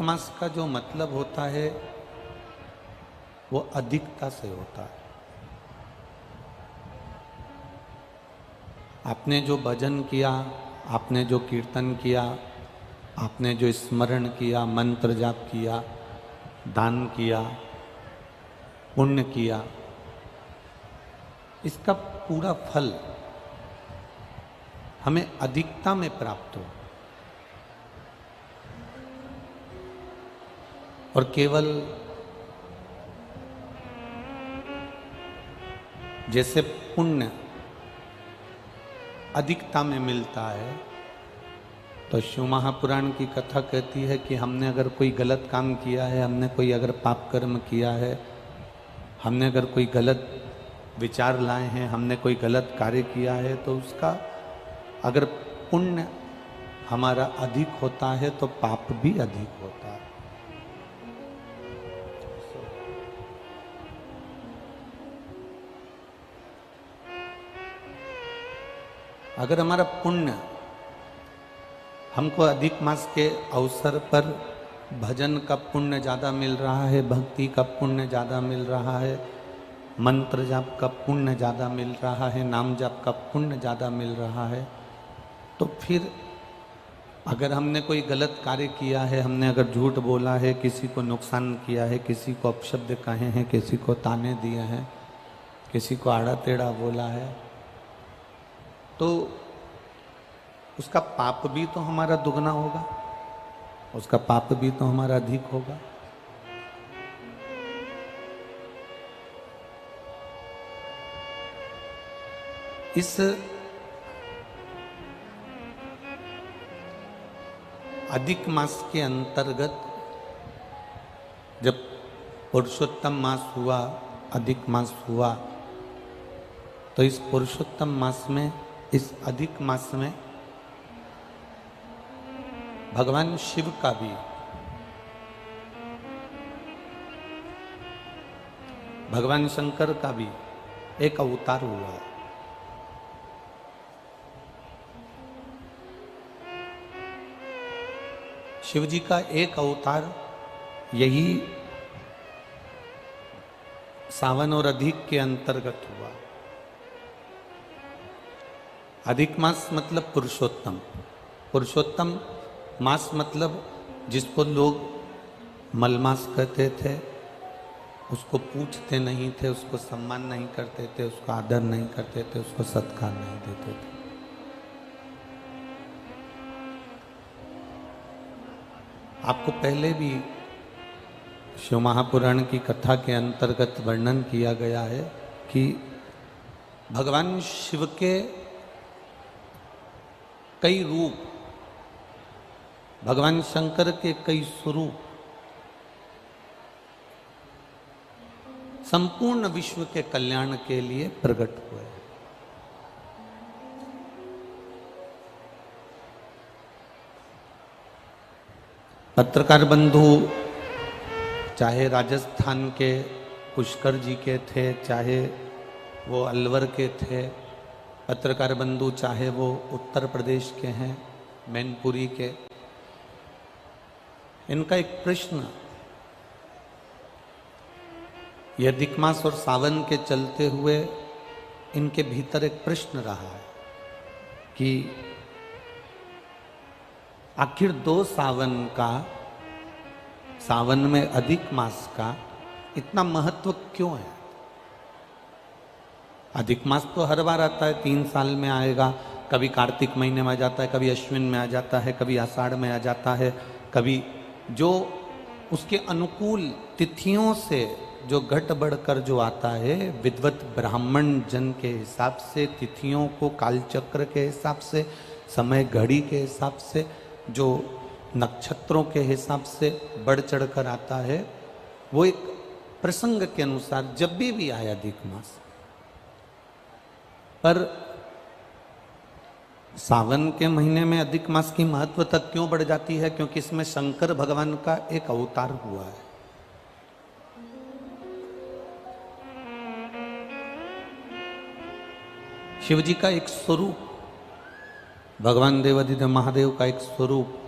मास का जो मतलब होता है वो अधिकता से होता है। आपने जो भजन किया, आपने जो कीर्तन किया, आपने जो स्मरण किया, मंत्र जाप किया, दान किया, पुण्य किया, इसका पूरा फल हमें अधिकता में प्राप्त हो। और केवल जैसे पुण्य अधिकता में मिलता है, तो शिव महापुराण की कथा कहती है कि हमने अगर कोई गलत काम किया है, हमने कोई अगर पाप कर्म किया है, हमने अगर कोई गलत विचार लाए हैं, हमने कोई गलत कार्य किया है, तो उसका अगर पुण्य हमारा अधिक होता है तो पाप भी अधिक होता है। अगर हमारा पुण्य हमको अधिक मास के अवसर पर भजन का पुण्य ज़्यादा मिल रहा है, भक्ति का पुण्य ज़्यादा मिल रहा है, मंत्र जाप का पुण्य ज़्यादा मिल रहा है, नाम जाप का पुण्य ज़्यादा मिल रहा है, तो फिर अगर हमने कोई गलत कार्य किया है, हमने अगर झूठ बोला है, किसी को नुकसान किया है, किसी को अपशब्द कहे हैं, किसी को ताने दिए हैं, किसी को आड़ा टेढ़ा बोला है, तो उसका पाप भी तो हमारा दुगना होगा, उसका पाप भी तो हमारा अधिक होगा। इस अधिक मास के अंतर्गत जब पुरुषोत्तम मास हुआ, अधिक मास हुआ, तो इस पुरुषोत्तम मास में, इस अधिक मास में भगवान शिव का भी, भगवान शंकर का भी एक अवतार हुआ है। शिव जी का एक अवतार यही सावन और अधिक के अंतर्गत हुआ। अधिक मास मतलब पुरुषोत्तम, पुरुषोत्तम मास मतलब जिसको लोग मलमास कहते थे, उसको पूछते नहीं थे, उसको सम्मान नहीं करते थे, उसको आदर नहीं करते थे, उसको सत्कार नहीं देते थे। आपको पहले भी शिव महापुराण की कथा के अंतर्गत वर्णन किया गया है कि भगवान शिव के कई रूप, भगवान शंकर के कई स्वरूप संपूर्ण विश्व के कल्याण के लिए प्रकट हुए। पत्रकार बंधु चाहे राजस्थान के पुष्कर जी के थे, चाहे वो अलवर के थे, पत्रकार बंधु चाहे वो उत्तर प्रदेश के हैं, मैनपुरी के, इनका एक प्रश्न, यह अधिक मास और सावन के चलते हुए इनके भीतर एक प्रश्न रहा है कि आखिर दो सावन का, सावन में अधिक मास का इतना महत्व क्यों है? अधिक मास तो हर बार आता है, 3 साल में आएगा, कभी कार्तिक महीने में आ जाता है, कभी अश्विन में आ जाता है, कभी आषाढ़ में आ जाता है, कभी जो उसके अनुकूल तिथियों से जो घट बढ़कर जो आता है, विद्वत ब्राह्मण जन के हिसाब से, तिथियों को कालचक्र के हिसाब से, समय घड़ी के हिसाब से, जो नक्षत्रों के हिसाब से बढ़ चढ़कर आता है, वो एक प्रसंग के अनुसार जब भी आए अधिक मास। पर सावन के महीने में अधिक मास की महत्वता क्यों बढ़ जाती है? क्योंकि इसमें शंकर भगवान का एक अवतार हुआ है। शिव जी का एक स्वरूप, भगवान देवादिदेव महादेव का एक स्वरूप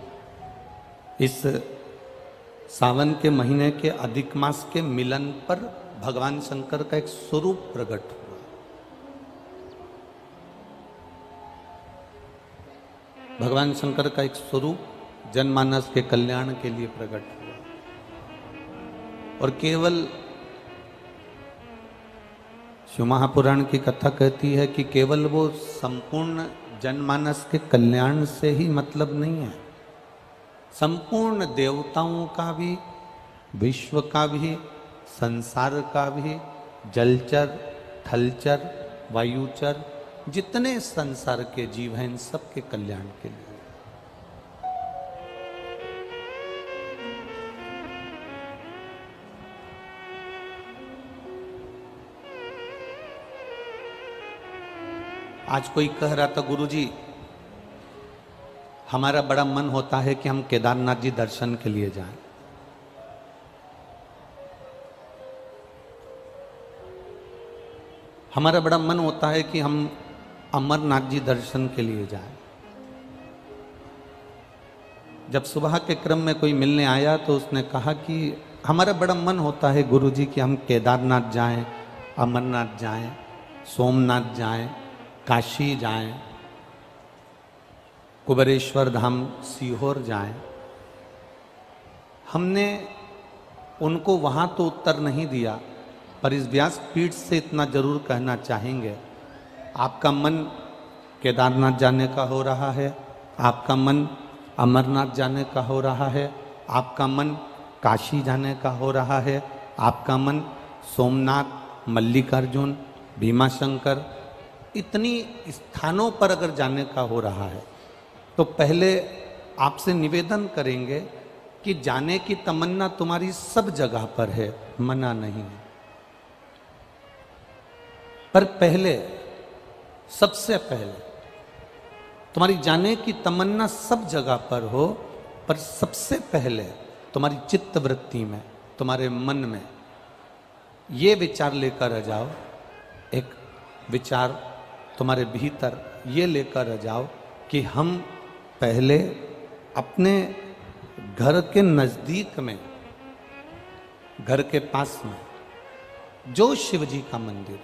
इस सावन के महीने के अधिक मास के मिलन पर भगवान शंकर का एक स्वरूप प्रकट हुआ। भगवान शंकर का एक स्वरूप जनमानस के कल्याण के लिए प्रकट हुआ। और केवल शिव महापुराण की कथा कहती है कि केवल वो संपूर्ण जनमानस के कल्याण से ही मतलब नहीं है, संपूर्ण देवताओं का भी, विश्व का भी, संसार का भी, जलचर, थलचर, वायुचर, जितने संसार के जीव हैं इन सब के कल्याण के लिए। आज कोई कह रहा था, गुरुजी हमारा बड़ा मन होता है कि हम केदारनाथ जी दर्शन के लिए जाएं। हमारा बड़ा मन होता है कि हम अमरनाथ जी दर्शन के लिए जाएं। जब सुबह के क्रम में कोई मिलने आया तो उसने कहा कि हमारा बड़ा मन होता है गुरुजी कि हम केदारनाथ जाएं, अमरनाथ जाएं, सोमनाथ जाएं, काशी जाएं, कुबेरेश्वर धाम सीहोर जाएं। हमने उनको वहाँ तो उत्तर नहीं दिया, पर इस व्यासपीठ से इतना जरूर कहना चाहेंगे, आपका मन केदारनाथ जाने का हो रहा है, आपका मन अमरनाथ जाने का हो रहा है, आपका मन काशी जाने का हो रहा है, आपका मन सोमनाथ, मल्लिकार्जुन, भीमाशंकर, इतनी स्थानों पर अगर जाने का हो रहा है तो पहले आपसे निवेदन करेंगे कि जाने की तमन्ना तुम्हारी सब जगह पर है, मना नहीं है, पर पहले, सबसे पहले तुम्हारी जाने की तमन्ना सब जगह पर हो, पर सबसे पहले तुम्हारी चित्त वृत्ति में, तुम्हारे मन में ये विचार लेकर आ जाओ, एक विचार तुम्हारे भीतर ये लेकर आ जाओ कि हम पहले अपने घर के नजदीक में, घर के पास में जो शिव जी का मंदिर,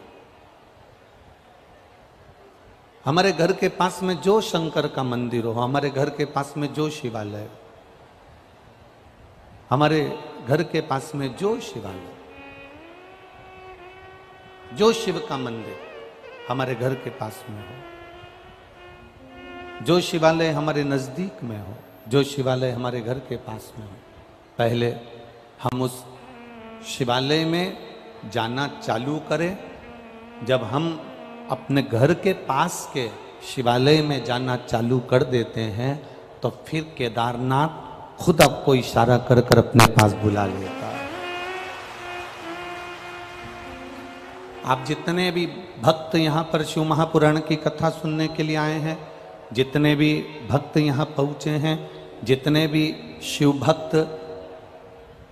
हमारे घर के पास में जो शंकर का मंदिर हो, हमारे घर के पास में जो शिवालय, हमारे घर के पास में जो शिवालय, जो शिव का मंदिर हमारे घर के पास में हो, जो शिवालय हमारे नजदीक में हो, जो शिवालय हमारे घर के पास में हो, पहले हम उस शिवालय में जाना चालू करें। जब हम अपने घर के पास के शिवालय में जाना चालू कर देते हैं तो फिर केदारनाथ खुद आपको इशारा कर कर अपने पास बुला लेता है। आप जितने भी भक्त यहाँ पर शिव महापुराण की कथा सुनने के लिए आए हैं, जितने भी भक्त यहाँ पहुँचे हैं, जितने भी शिव भक्त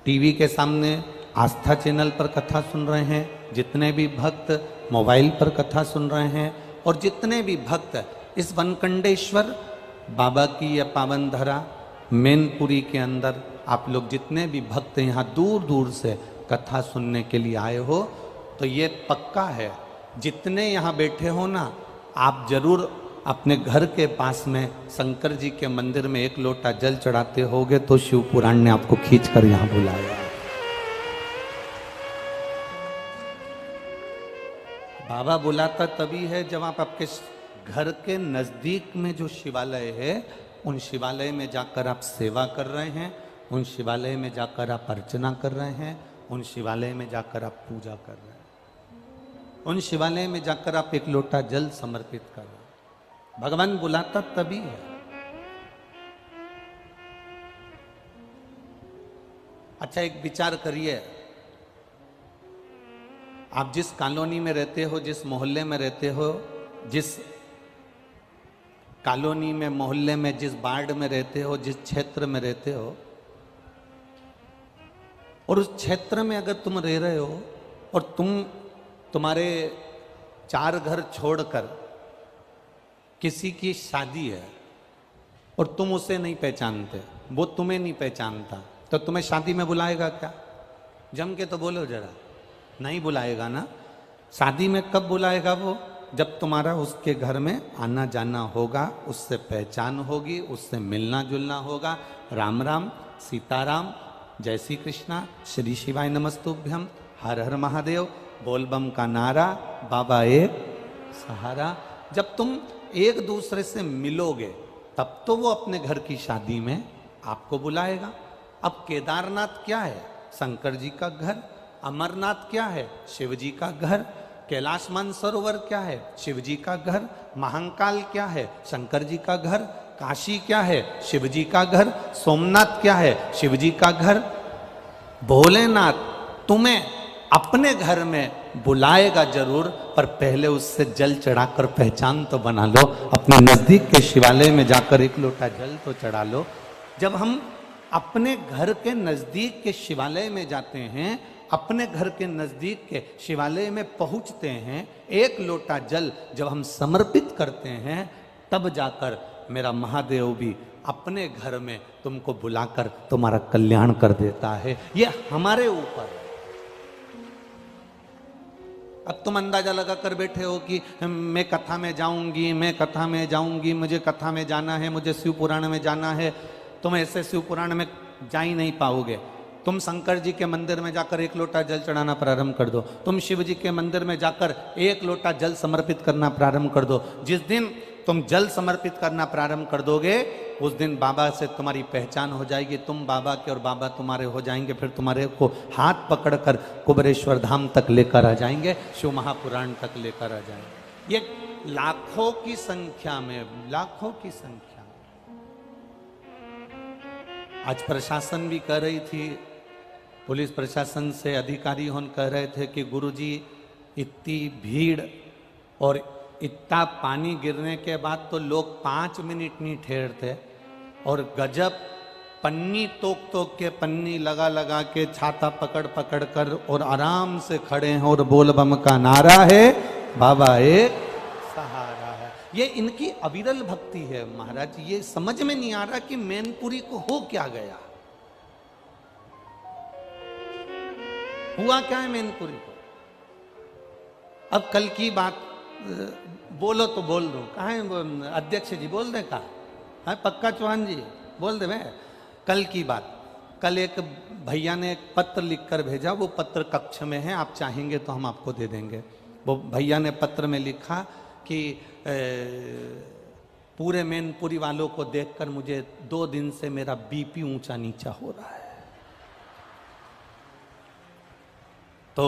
टीवी के सामने आस्था चैनल पर कथा सुन रहे हैं, जितने भी भक्त मोबाइल पर कथा सुन रहे हैं, और जितने भी भक्त इस वनकंडेश्वर बाबा की या पावन धरा मैनपुरी के अंदर, आप लोग जितने भी भक्त यहाँ दूर दूर से कथा सुनने के लिए आए हो, तो ये पक्का है, जितने यहाँ बैठे हो ना, आप जरूर अपने घर के पास में शंकर जी के मंदिर में एक लोटा जल चढ़ाते होगे तो शिव पुराण ने आपको खींच कर यहाँ बुलाया। बाबा बुलाता तभी है जब आप आपके घर के नजदीक में जो शिवालय है उन शिवालय में जाकर आप सेवा कर रहे हैं, उन शिवालय में जाकर आप अर्चना कर रहे हैं, उन शिवालय में जाकर आप पूजा कर रहे हैं, उन शिवालय में जाकर आप एक लोटा जल समर्पित कर रहे हैं। भगवान बुलाता तभी है। अच्छा, एक विचार करिए, आप जिस कॉलोनी में रहते हो, जिस मोहल्ले में रहते हो, जिस कॉलोनी में, मोहल्ले में, जिस वार्ड में रहते हो, जिस क्षेत्र में रहते हो, और उस क्षेत्र में अगर तुम रह रहे हो और तुम्हारे 4 घर छोड़कर किसी की शादी है और तुम उसे नहीं पहचानते, वो तुम्हें नहीं पहचानता, तो तुम्हें शादी में बुलाएगा क्या? जम के तो बोलो जरा, नहीं बुलाएगा ना। शादी में कब बुलाएगा वो? जब तुम्हारा उसके घर में आना जाना होगा, उससे पहचान होगी, उससे मिलना जुलना होगा। राम राम, सीताराम, जय श्री कृष्णा, श्री शिवाय नमस्तुभ्यम, हर हर महादेव, बोलबम का नारा, बाबा एक सहारा। जब तुम एक दूसरे से मिलोगे तब तो वो अपने घर की शादी में आपको बुलाएगा। अब केदारनाथ क्या है? शंकर जी का घर। अमरनाथ क्या है? शिव जी का घर। कैलाश मानसरोवर क्या है? शिव जी का घर। महाकाल क्या है? शंकर जी का घर। काशी क्या है? शिव जी का घर। सोमनाथ क्या है? शिव जी का घर। भोलेनाथ तुम्हें अपने घर में बुलाएगा जरूर, पर पहले उससे जल चढ़ाकर पहचान तो बना लो। अपने नजदीक के शिवालय में जाकर एक लोटा जल तो चढ़ा लो। जब हम अपने घर के नजदीक के शिवालय में जाते हैं, अपने घर के नजदीक के शिवालय में पहुंचते हैं, एक लोटा जल जब हम समर्पित करते हैं, तब जाकर मेरा महादेव भी अपने घर में तुमको बुलाकर तुम्हारा कल्याण कर देता है। ये हमारे ऊपर है। अब तुम अंदाजा लगा कर बैठे हो कि मैं कथा में जाऊंगी, मैं कथा में जाऊंगी, मुझे कथा में जाना है, मुझे शिव पुराण में जाना है। तुम ऐसे शिव पुराण में जा ही नहीं पाओगे। तुम शंकर जी के मंदिर में जाकर एक लोटा जल चढ़ाना प्रारंभ कर दो। तुम शिव जी के मंदिर में जाकर एक लोटा जल समर्पित करना प्रारंभ कर दो। जिस दिन तुम जल समर्पित करना प्रारंभ कर दोगे, उस दिन बाबा से तुम्हारी पहचान हो जाएगी, तुम बाबा के और बाबा तुम्हारे हो जाएंगे। फिर तुम्हारे को हाथ पकड़कर कुबरेश्वर धाम तक लेकर आ जाएंगे, शिव महापुराण तक लेकर आ जाएंगे। ये लाखों की संख्या में, लाखों की संख्या में। आज प्रशासन भी कह रही थी, पुलिस प्रशासन से अधिकारी होन कह रहे थे कि गुरुजी इतनी भीड़ और इतना पानी गिरने के बाद तो लोग 5 मिनट नहीं ठहरते, और गजब पन्नी तोक तोक के, पन्नी लगा लगा के, छाता पकड़ पकड़ कर और आराम से खड़े हैं, और बोल बम का नारा है, बाबा एक सहारा है। ये इनकी अविरल भक्ति है महाराज। ये समझ में नहीं आ रहा कि मैनपुरी को हो क्या गया, हुआ क्या है मैनपुरी को। अब कल की बात बोलो तो बोल दो, कहा है अध्यक्ष जी, बोल दे कहा है, पक्का चौहान जी बोल दे। मैं कल की बात, कल एक भैया ने एक पत्र लिखकर भेजा, वो पत्र कक्ष में है, आप चाहेंगे तो हम आपको दे देंगे। वो भैया ने पत्र में लिखा कि पूरे मैनपुरी वालों को देखकर मुझे 2 दिन से मेरा बीपी ऊंचा नीचा हो रहा है। तो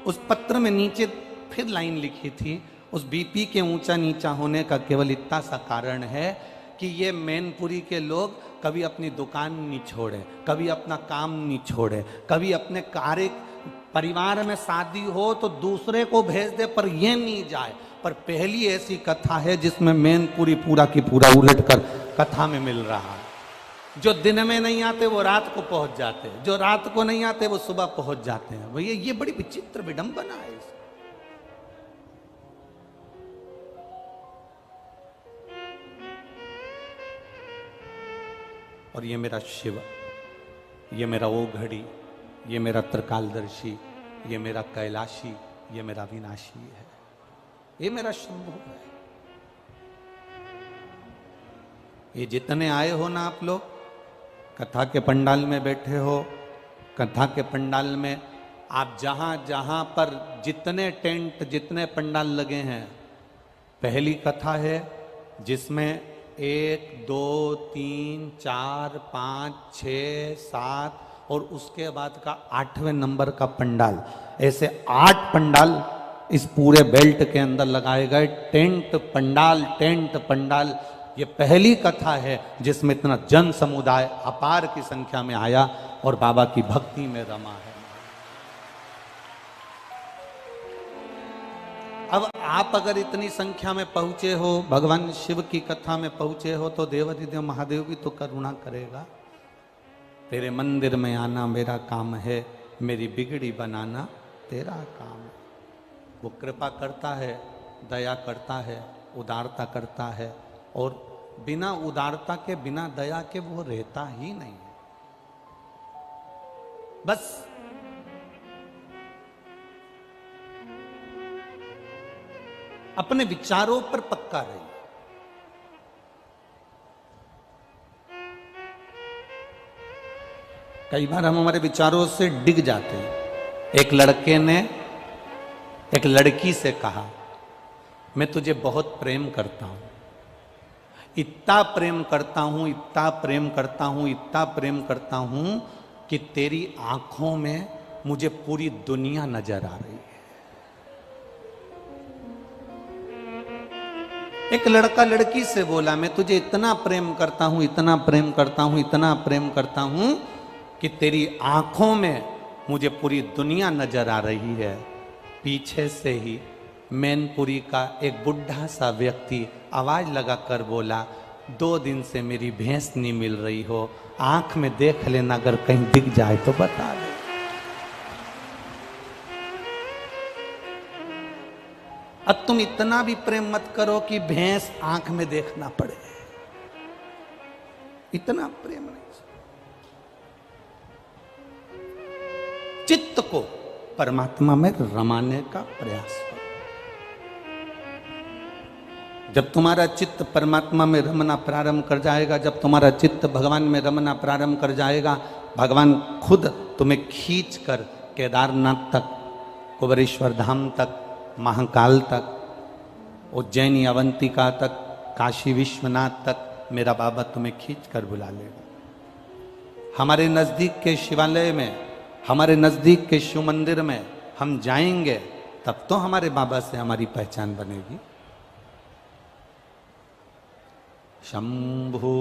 उस पत्र में नीचे फिर लाइन लिखी थी, उस बीपी के ऊंचा नीचा होने का केवल इतना सा कारण है कि ये मैनपुरी के लोग कभी अपनी दुकान नहीं छोड़े, कभी अपना काम नहीं छोड़े, कभी अपने कार्य, परिवार में शादी हो तो दूसरे को भेज दे पर ये नहीं जाए। पर पहली ऐसी कथा है जिसमें मैनपुरी पूरा की पूरा उलट कर कथा में मिल रहा है। जो दिन में नहीं आते वो रात को पहुंच जाते हैं, जो रात को नहीं आते वो सुबह पहुंच जाते हैं। भैया ये बड़ी विचित्र विडंबना है। और ये मेरा शिव, ये मेरा वो घड़ी, ये मेरा त्रिकालदर्शी, ये मेरा कैलाशी, ये मेरा विनाशी है, ये मेरा शंभु है। ये जितने आए हो ना आप लोग, कथा के पंडाल में बैठे हो, कथा के पंडाल में आप जहां जहां पर जितने टेंट, जितने पंडाल लगे हैं, पहली कथा है जिसमें 1 2 3 4 5 6 7 और उसके बाद का 8वें नंबर का पंडाल, ऐसे 8 पंडाल इस पूरे बेल्ट के अंदर लगाए गए। Tent pandal, tent pandal. ये पहली कथा है जिसमें इतना जन समुदाय अपार की संख्या में आया और बाबा की भक्ति में रमा है। अब आप अगर इतनी संख्या में पहुंचे हो, भगवान शिव की कथा में पहुंचे हो, तो देवाधिदेव महादेव भी तो करुणा करेगा। तेरे मंदिर में आना मेरा काम है, मेरी बिगड़ी बनाना तेरा काम है। वो कृपा करता है, दया करता है, उदारता करता है, और बिना उदारता के, बिना दया के वो रहता ही नहीं है। बस अपने विचारों पर पक्का रहिए। कई बार हम हमारे विचारों से डिग जाते हैं। एक लड़के ने एक लड़की से कहा, मैं तुझे बहुत प्रेम करता हूं, इतना प्रेम करता हूं, इतना प्रेम करता हूं, इतना प्रेम करता हूं कि तेरी आंखों में मुझे पूरी दुनिया नजर आ रही है। एक लड़का लड़की से बोला, मैं तुझे इतना प्रेम करता हूं, इतना प्रेम करता हूं, इतना प्रेम करता हूं कि तेरी आंखों में मुझे पूरी दुनिया नजर आ रही है। पीछे से ही मैनपुरी का एक बुढ़ा सा व्यक्ति आवाज लगाकर बोला, 2 दिन से मेरी भैंस नहीं मिल रही हो, आंख में देख लेना, अगर कहीं दिख जाए तो बता दे। अब तुम इतना भी प्रेम मत करो कि भैंस आंख में देखना पड़े, इतना प्रेम नहीं। चित्त को परमात्मा में रमाने का प्रयास करो। जब तुम्हारा चित्त परमात्मा में रमना प्रारंभ कर जाएगा, जब तुम्हारा चित्त भगवान में रमना प्रारंभ कर जाएगा, भगवान खुद तुम्हें खींच कर केदारनाथ तक, कुबेरेश्वर धाम तक, महाकाल तक, उज्जैनी अवंतिका तक, काशी विश्वनाथ तक मेरा बाबा तुम्हें खींच कर बुला लेगा। हमारे नजदीक के शिवालय में, हमारे नजदीक के शिव मंदिर में हम जाएंगे, तब तो हमारे बाबा से हमारी पहचान बनेगी। शंभु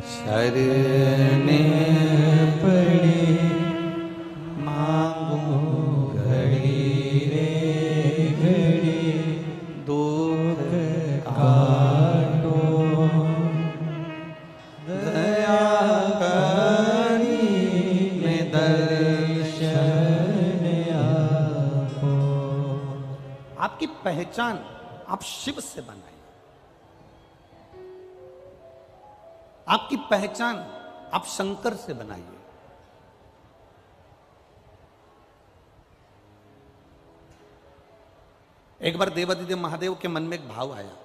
शरणे पड़े मांगो घड़ी रे घड़ी, दुख काटो दया करी में दर्शन आपो। आपकी पहचान आप शिव से बनाइए, आपकी पहचान आप शंकर से बनाइए। एक बार देवादिदेव महादेव के मन में एक भाव आया।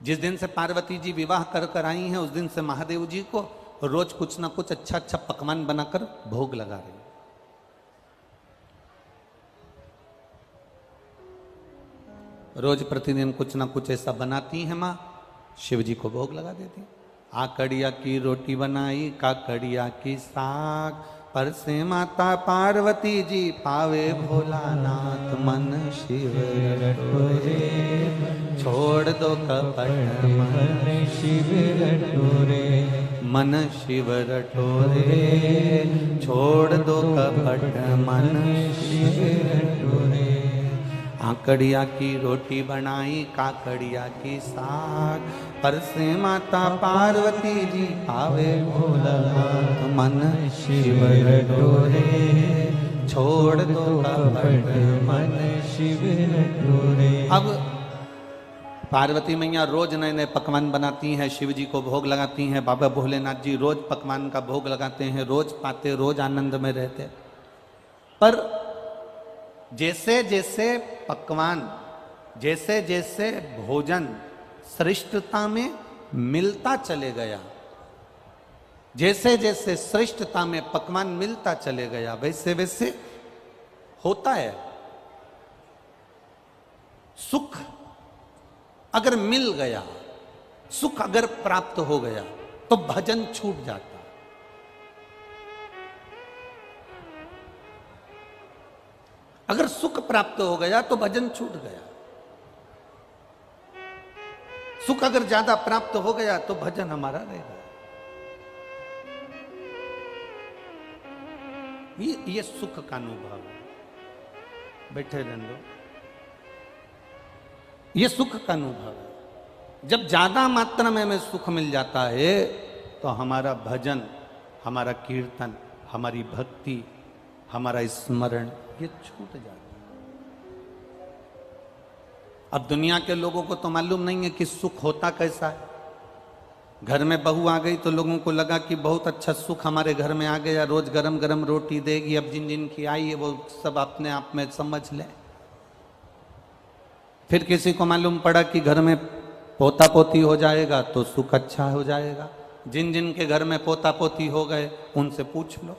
जिस दिन से पार्वती जी विवाह कर कर आई हैं, उस दिन से महादेव जी को रोज कुछ ना कुछ अच्छा अच्छा पकवान बनाकर भोग लगा रही। रोज प्रतिदिन कुछ ना कुछ ऐसा बनाती हैं मां, शिव जी को भोग लगा देती। आकड़िया की रोटी बनाई, काकड़िया की साग, पर से माता पार्वती जी पावे भोलानाथ, मन शिव रटोरे छोड़ दो कपट मन शिव रटोरे, मन शिव रटोरे छोड़ दो कपट मन शिव रटोरे। आकड़िया की रोटी बनाई, काकड़िया की साग, पर से माता पार्वती जी पावे भोलानाथ, मन शिव रटोरे छोड़ दो कपट मन शिव रटोरे। अब पार्वती मैया रोज नए नए पकवान बनाती हैं, शिव जी को भोग लगाती हैं। बाबा भोलेनाथ जी रोज पकवान का भोग लगाते हैं, रोज पाते, रोज आनंद में रहते। पर जैसे जैसे पकवान, जैसे जैसे भोजन श्रेष्ठता में मिलता चले गया, जैसे जैसे श्रेष्ठता में पकवान मिलता चले गया, वैसे वैसे होता है। सुख अगर मिल गया, सुख अगर प्राप्त हो गया, तो भजन छूट जाता। अगर सुख प्राप्त हो गया तो भजन छूट गया। सुख अगर ज्यादा प्राप्त हो गया तो भजन हमारा रहेगा। ये सुख का अनुभव है। बैठे रहने दो। ये सुख का अनुभव है। जब ज्यादा मात्रा में हमें सुख मिल जाता है तो हमारा भजन, हमारा कीर्तन, हमारी भक्ति, हमारा स्मरण ये छूट जाता है। अब दुनिया के लोगों को तो मालूम नहीं है कि सुख होता कैसा है। घर में बहू आ गई तो लोगों को लगा कि बहुत अच्छा सुख हमारे घर में आ गया, रोज गरम गरम रोटी देगी, अब जिन जिन की आई है वो सब अपने आप में समझ ले। फिर किसी को मालूम पड़ा कि घर में पोता पोती हो जाएगा तो सुख अच्छा हो जाएगा। जिन जिन के घर में पोता पोती हो गए उनसे पूछ लो।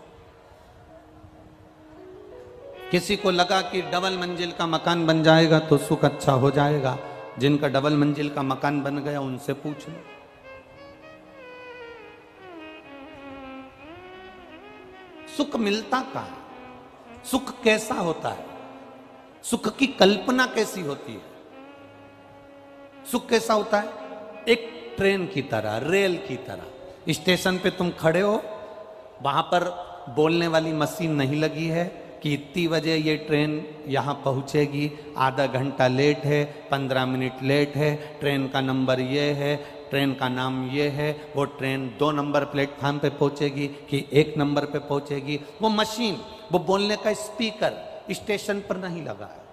किसी को लगा कि डबल मंजिल का मकान बन जाएगा तो सुख अच्छा हो जाएगा, जिनका डबल मंजिल का मकान बन गया उनसे पूछ लो। सुख मिलता कहाँ है? सुख कैसा होता है? सुख की कल्पना कैसी होती है? सुख कैसा होता है? एक ट्रेन की तरह, रेल की तरह। स्टेशन पे तुम खड़े हो, वहां पर बोलने वाली मशीन नहीं लगी है कि इतनी बजे ये ट्रेन यहाँ पहुँचेगी, आधा घंटा लेट है, 15 मिनट लेट है, ट्रेन का नंबर ये है, ट्रेन का नाम ये है, वो ट्रेन 2 नंबर प्लेटफार्म पे पहुँचेगी कि 1 नंबर पे पहुँचेगी। वो मशीन, वो बोलने का स्पीकर स्टेशन पर नहीं लगा है।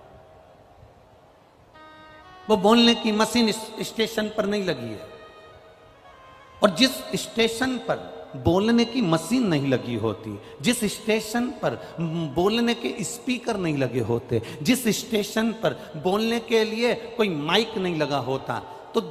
वो बोलने की मशीन स्टेशन पर नहीं लगी है। और जिस स्टेशन पर बोलने की मशीन नहीं लगी होती, जिस स्टेशन पर बोलने के स्पीकर नहीं लगे होते, जिस स्टेशन पर बोलने के लिए कोई माइक नहीं लगा होता, तो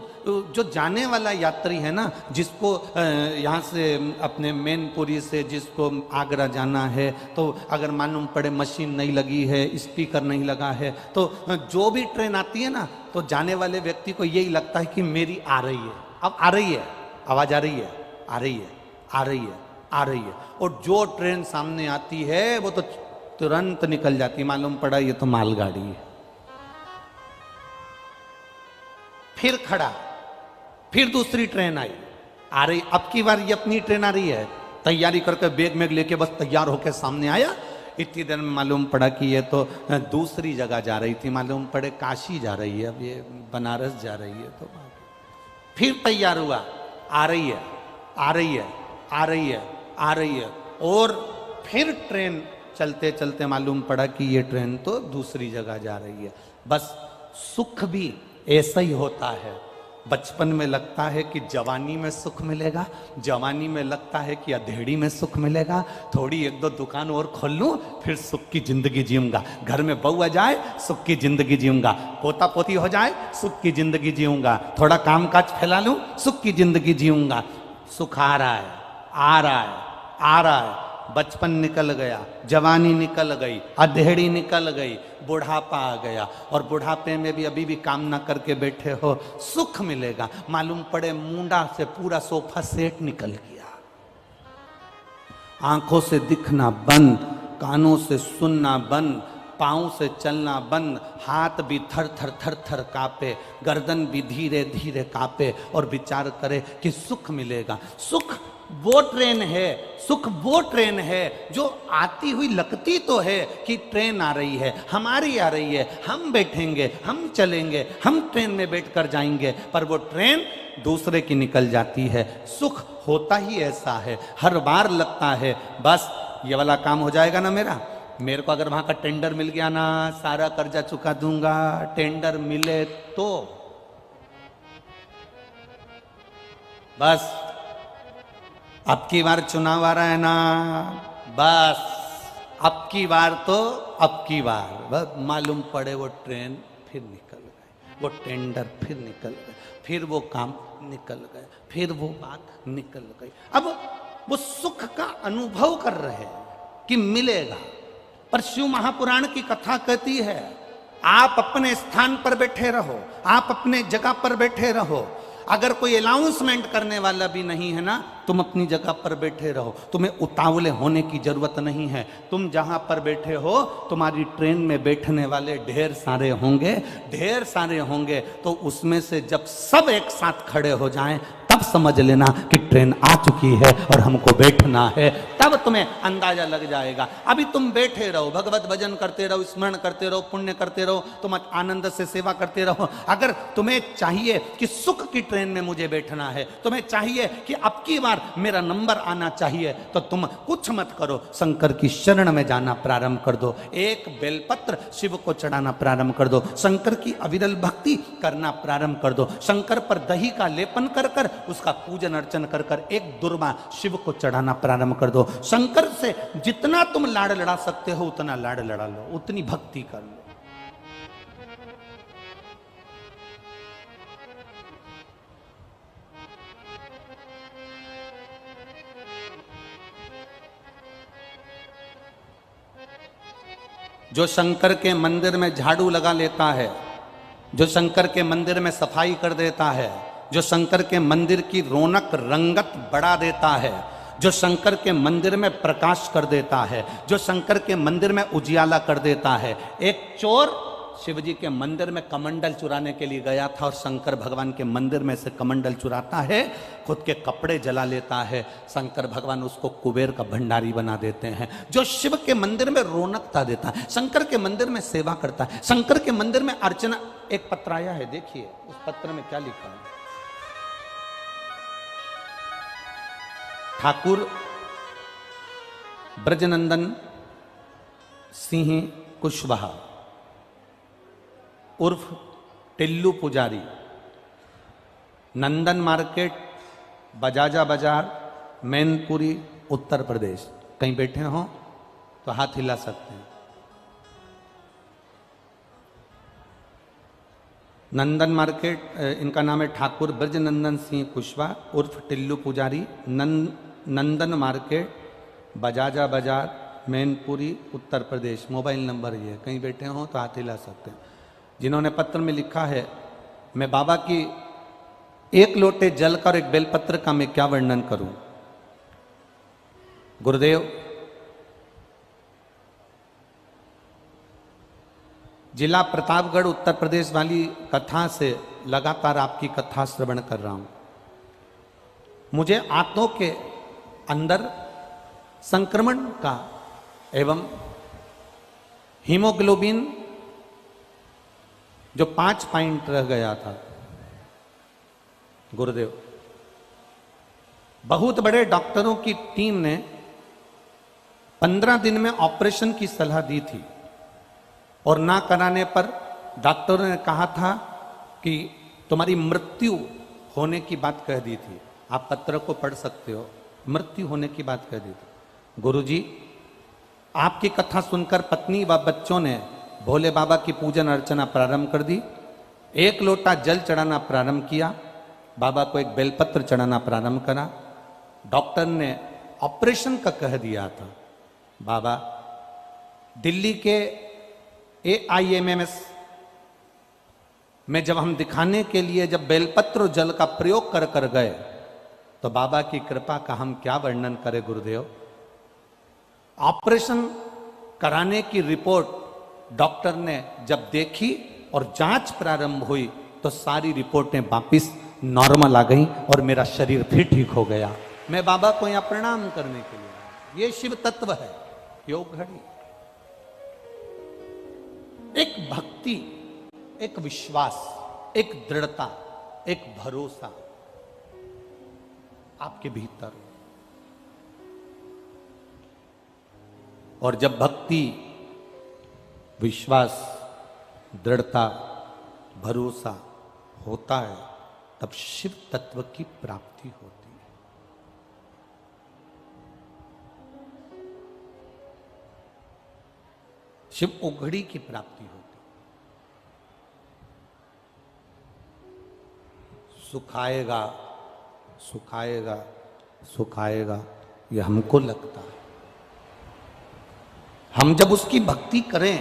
जो जाने वाला यात्री है ना, जिसको यहाँ से अपने मैनपुरी से जिसको आगरा जाना है, तो अगर मालूम पड़े मशीन नहीं लगी है, स्पीकर नहीं लगा है, तो जो भी ट्रेन आती है ना, तो जाने वाले व्यक्ति को यही लगता है कि मेरी आ रही है, अब आ रही है, आवाज आ रही है, आ रही है, आ रही है, आ रही है। और जो ट्रेन सामने आती है वो तो तुरंत निकल जाती, मालूम पड़ा ये तो मालगाड़ी है। फिर खड़ा, फिर दूसरी ट्रेन आई, आ रही, अब की बार ये अपनी ट्रेन आ रही है, तैयारी करके बैग में लेके बस तैयार होकर सामने आया। इतनी देर में मालूम पड़ा कि ये तो दूसरी जगह जा रही थी, मालूम पड़े काशी जा रही है, अब ये बनारस जा रही है। तो फिर तैयार हुआ, आ रही है, आ रही है, आ रही है, आ रही है, और फिर ट्रेन चलते चलते मालूम पड़ा कि ये ट्रेन तो दूसरी जगह जा रही है। बस सुख भी ऐसा ही होता है। बचपन में लगता है कि जवानी में सुख मिलेगा, जवानी में लगता है कि अधेड़ी में सुख मिलेगा, थोड़ी 1-2 दुकान और खोल लूं फिर सुख की जिंदगी जीऊंगा, घर में बहू आ जाए सुख की जिंदगी जीऊंगा, पोता पोती हो जाए सुख की जिंदगी जीऊंगा, थोड़ा काम काज फैला लूं सुख की जिंदगी जीऊंगा। सुख आ रहा है, आ रहा है, आ रहा है। बचपन निकल गया, जवानी निकल गई, अधेड़ी निकल गई, बुढ़ापा आ गया, और बुढ़ापे में भी अभी भी काम ना करके बैठे हो, सुख मिलेगा। मालूम पड़े मुंडा से पूरा सोफा सेट निकल गया, आंखों से दिखना बंद, कानों से सुनना बंद, पाँव से चलना बंद, हाथ भी थर थर थर थर कांपे, गर्दन भी धीरे धीरे कांपे, और विचार करे कि सुख मिलेगा। सुख वो ट्रेन है, सुख वो ट्रेन है जो आती हुई लगती तो है कि ट्रेन आ रही है, हमारी आ रही है, हम बैठेंगे, हम चलेंगे, हम ट्रेन में बैठकर जाएंगे, पर वो ट्रेन दूसरे की निकल जाती है। सुख होता ही ऐसा है, हर बार लगता है बस ये वाला काम हो जाएगा ना मेरा, मेरे को अगर वहां का टेंडर मिल गया ना, सारा कर्जा चुका दूंगा, टेंडर मिले तो बस, अब की बार चुनाव आ रहा है ना, बस अब की बार तो अब की बार बस मालूम पड़े वो ट्रेन फिर निकल गए, वो टेंडर फिर निकल गए, फिर वो काम निकल गए, फिर वो बात निकल गई। अब वो सुख का अनुभव कर रहे हैं कि मिलेगा, पर शिव महापुराण की कथा कहती है आप अपने स्थान पर बैठे रहो, आप अपने जगह पर बैठे रहो, अगर कोई अनाउंसमेंट करने वाला भी नहीं है ना, तुम अपनी जगह पर बैठे रहो, तुम्हें उतावले होने की जरूरत नहीं है। तुम जहां पर बैठे हो तुम्हारी ट्रेन में बैठने वाले ढेर सारे होंगे, ढेर सारे होंगे, तो उसमें से जब सब एक साथ खड़े हो जाएं तब समझ लेना कि ट्रेन आ चुकी है और हमको बैठना है, तब तुम्हें अंदाजा लग जाएगा। अभी तुम बैठे रहो, भगवत भजन करते रहो, स्मरण करते रहो, पुण्य करते रहो, तुम आनंद से सेवा करते रहो। अगर तुम्हें चाहिए कि सुख की ट्रेन में मुझे बैठना है, तुम्हें चाहिए कि अब की बार मेरा नंबर आना चाहिए, तो तुम कुछ मत करो, शंकर की शरण में जाना प्रारंभ कर दो। एक बेलपत्र शिव को चढ़ाना प्रारंभ कर दो, शंकर की अविरल भक्ति करना प्रारंभ कर दो, शंकर पर दही का लेपन कर कर उसका पूजन अर्चन कर कर एक दुर्वा शिव को चढ़ाना प्रारंभ कर दो। शंकर से जितना तुम लाड़ लड़ा सकते हो उतना लाड़ लड़ा लो, उतनी भक्ति कर लो। जो शंकर के मंदिर में झाड़ू लगा लेता है, जो शंकर के मंदिर में सफाई कर देता है, जो शंकर के मंदिर की रौनक रंगत बढ़ा देता है, जो शंकर के मंदिर में प्रकाश कर देता है, जो शंकर के मंदिर में उजियाला कर देता है। एक चोर शिव जी के मंदिर में कमंडल चुराने के लिए गया था और शंकर भगवान के मंदिर में से कमंडल चुराता है, खुद के कपड़े जला लेता है, शंकर भगवान उसको कुबेर का भंडारी बना देते हैं। जो शिव के मंदिर में रौनकता देता है, शंकर के मंदिर में सेवा करता है, शंकर के मंदिर में अर्चना। एक पत्र आया है, देखिए उस पत्र में क्या लिखा है। ठाकुर ब्रजनंदन सिंह कुशवाहा उर्फ टिल्लू पुजारी, नंदन मार्केट, बजाजा बाजार, मैनपुरी, उत्तर प्रदेश। कहीं बैठे हो तो हाथ हिला सकते हैं। नंदन मार्केट, इनका नाम है ठाकुर ब्रजनंदन सिंह कुशवाहा उर्फ टिल्लू पुजारी, नंदन मार्केट, बजाजा बाजार, मैनपुरी, उत्तर प्रदेश। मोबाइल नंबर ये, कहीं बैठे हो तो हाथ हिला सकते हैं। जिन्होंने पत्र में लिखा है, मैं बाबा की एक लोटे जल का और एक बेलपत्र का मैं क्या वर्णन करूं। गुरुदेव, जिला प्रतापगढ़ उत्तर प्रदेश वाली कथा से लगातार आपकी कथा श्रवण कर रहा हूं। मुझे आंतों के अंदर संक्रमण का एवं हीमोग्लोबिन जो 5 पॉइंट रह गया था, गुरुदेव, बहुत बड़े डॉक्टरों की टीम ने 15 दिन में ऑपरेशन की सलाह दी थी और ना कराने पर डॉक्टरों ने कहा था कि तुम्हारी मृत्यु होने की बात कह दी थी। आप पत्र को पढ़ सकते हो, मृत्यु होने की बात कह दी थी। गुरुजी, आपकी कथा सुनकर पत्नी व बच्चों ने भोले बाबा की पूजन अर्चना प्रारंभ कर दी। एक लोटा जल चढ़ाना प्रारंभ किया, बाबा को एक बेलपत्र चढ़ाना प्रारंभ करा। डॉक्टर ने ऑपरेशन का कह दिया था। बाबा दिल्ली के AIMS में जब हम दिखाने के लिए जब बेलपत्र जल का प्रयोग कर कर गए तो बाबा की कृपा का हम क्या वर्णन करें गुरुदेव। ऑपरेशन कराने की रिपोर्ट डॉक्टर ने जब देखी और जांच प्रारंभ हुई तो सारी रिपोर्टें वापिस नॉर्मल आ गई और मेरा शरीर फिर ठीक हो गया। मैं बाबा को यहां प्रणाम करने के लिए आया। ये शिव तत्व है, योग घड़ी। एक भक्ति, एक विश्वास, एक दृढ़ता, एक भरोसा आपके भीतर। और जब भक्ति, विश्वास, दृढ़ता, भरोसा होता है तब शिव तत्व की प्राप्ति होती है। शिव ओघड़ी की प्राप्ति होती है। सुखाएगा सुखाएगा सुखाएगा, ये हमको लगता है। हम जब उसकी भक्ति करें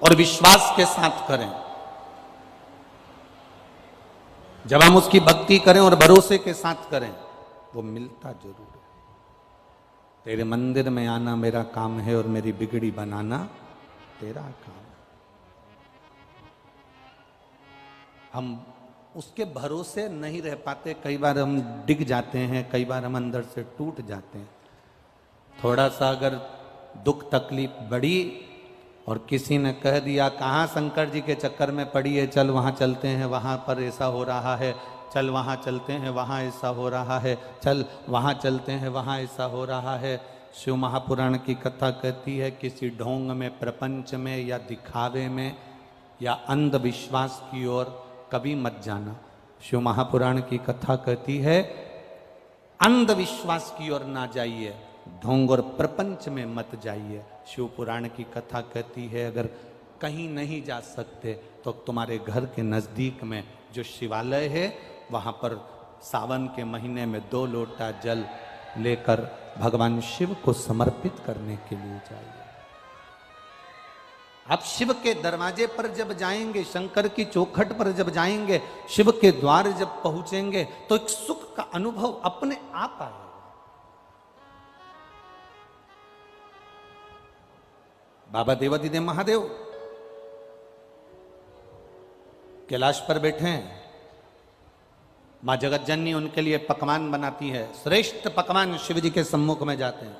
और विश्वास के साथ करें, जब हम उसकी भक्ति करें और भरोसे के साथ करें, वो मिलता जरूर है। तेरे मंदिर में आना मेरा काम है और मेरी बिगड़ी बनाना तेरा काम है। हम उसके भरोसे नहीं रह पाते। कई बार हम डिग जाते हैं, कई बार हम अंदर से टूट जाते हैं। थोड़ा सा अगर दुख तकलीफ बढ़ी और किसी ने कह दिया कहाँ शंकर जी के चक्कर में पड़ी है, चल वहाँ चलते हैं, वहाँ पर ऐसा हो रहा है, चल वहाँ चलते हैं, वहाँ ऐसा हो रहा है, चल वहाँ चलते हैं, वहाँ ऐसा हो रहा है। शिव महापुराण की कथा कहती है किसी ढोंग में, प्रपंच में या दिखावे में या अंधविश्वास की ओर कभी मत जाना। शिव महापुराण की कथा कहती है अंधविश्वास की ओर ना जाइए, ढोंग और प्रपंच में मत जाइए। शिव पुराण की कथा कहती है अगर कहीं नहीं जा सकते तो तुम्हारे घर के नज़दीक में जो शिवालय है वहाँ पर सावन के महीने में 2 लोटा जल लेकर भगवान शिव को समर्पित करने के लिए जाइए। आप शिव के दरवाजे पर जब जाएंगे, शंकर की चौखट पर जब जाएंगे, शिव के द्वार जब पहुंचेंगे तो एक सुख का अनुभव अपने आप आएगा। बाबा देवादिदेव महादेव कैलाश पर बैठे हैं, मां जगत जननी उनके लिए पकवान बनाती है, श्रेष्ठ पकवान शिव जी के सम्मुख में जाते हैं।